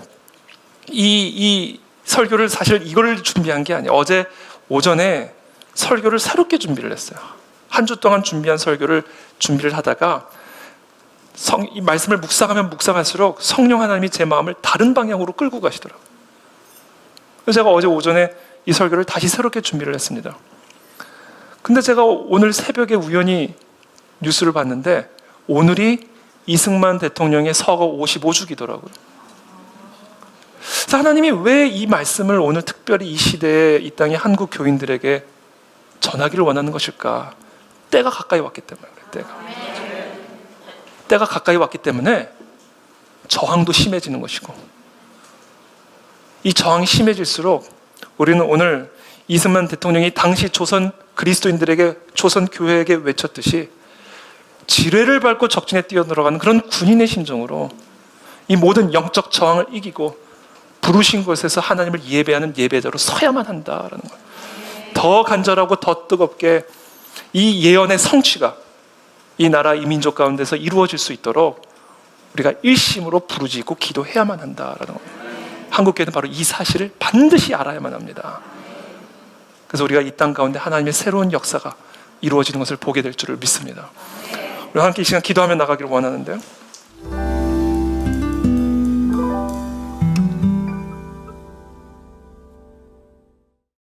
이 설교를 사실 이걸 준비한 게 아니에요. 어제 오전에 설교를 새롭게 준비를 했어요. 한 주 동안 준비한 설교를 준비를 하다가 이 말씀을 묵상하면 묵상할수록 성령 하나님이 제 마음을 다른 방향으로 끌고 가시더라고요. 그래서 제가 어제 오전에 이 설교를 다시 새롭게 준비를 했습니다. 근데 제가 오늘 새벽에 우연히 뉴스를 봤는데 오늘이 이승만 대통령의 서거 55주기더라고요. 그래서 하나님이 왜 이 말씀을 오늘 특별히 이 시대에 이 땅의 한국 교인들에게 전하기를 원하는 것일까? 때가 가까이 왔기 때문에 그래요. 때가 가까이 왔기 때문에 저항도 심해지는 것이고 이 저항이 심해질수록 우리는 오늘 이승만 대통령이 당시 조선 그리스도인들에게 조선 교회에게 외쳤듯이 지뢰를 밟고 적진에 뛰어들어가는 그런 군인의 심정으로 이 모든 영적 저항을 이기고 부르신 곳에서 하나님을 예배하는 예배자로 서야만 한다라는 거예요. 더 간절하고 더 뜨겁게 이 예언의 성취가 이 나라 이 민족 가운데서 이루어질 수 있도록 우리가 일심으로 부르짖고 기도해야만 한다라는 겁니다. 한국교회는 바로 이 사실을 반드시 알아야만 합니다. 그래서 우리가 이 땅 가운데 하나님의 새로운 역사가 이루어지는 것을 보게 될 줄을 믿습니다. 우리 함께 이 시간 기도하며 나가기를 원하는데요.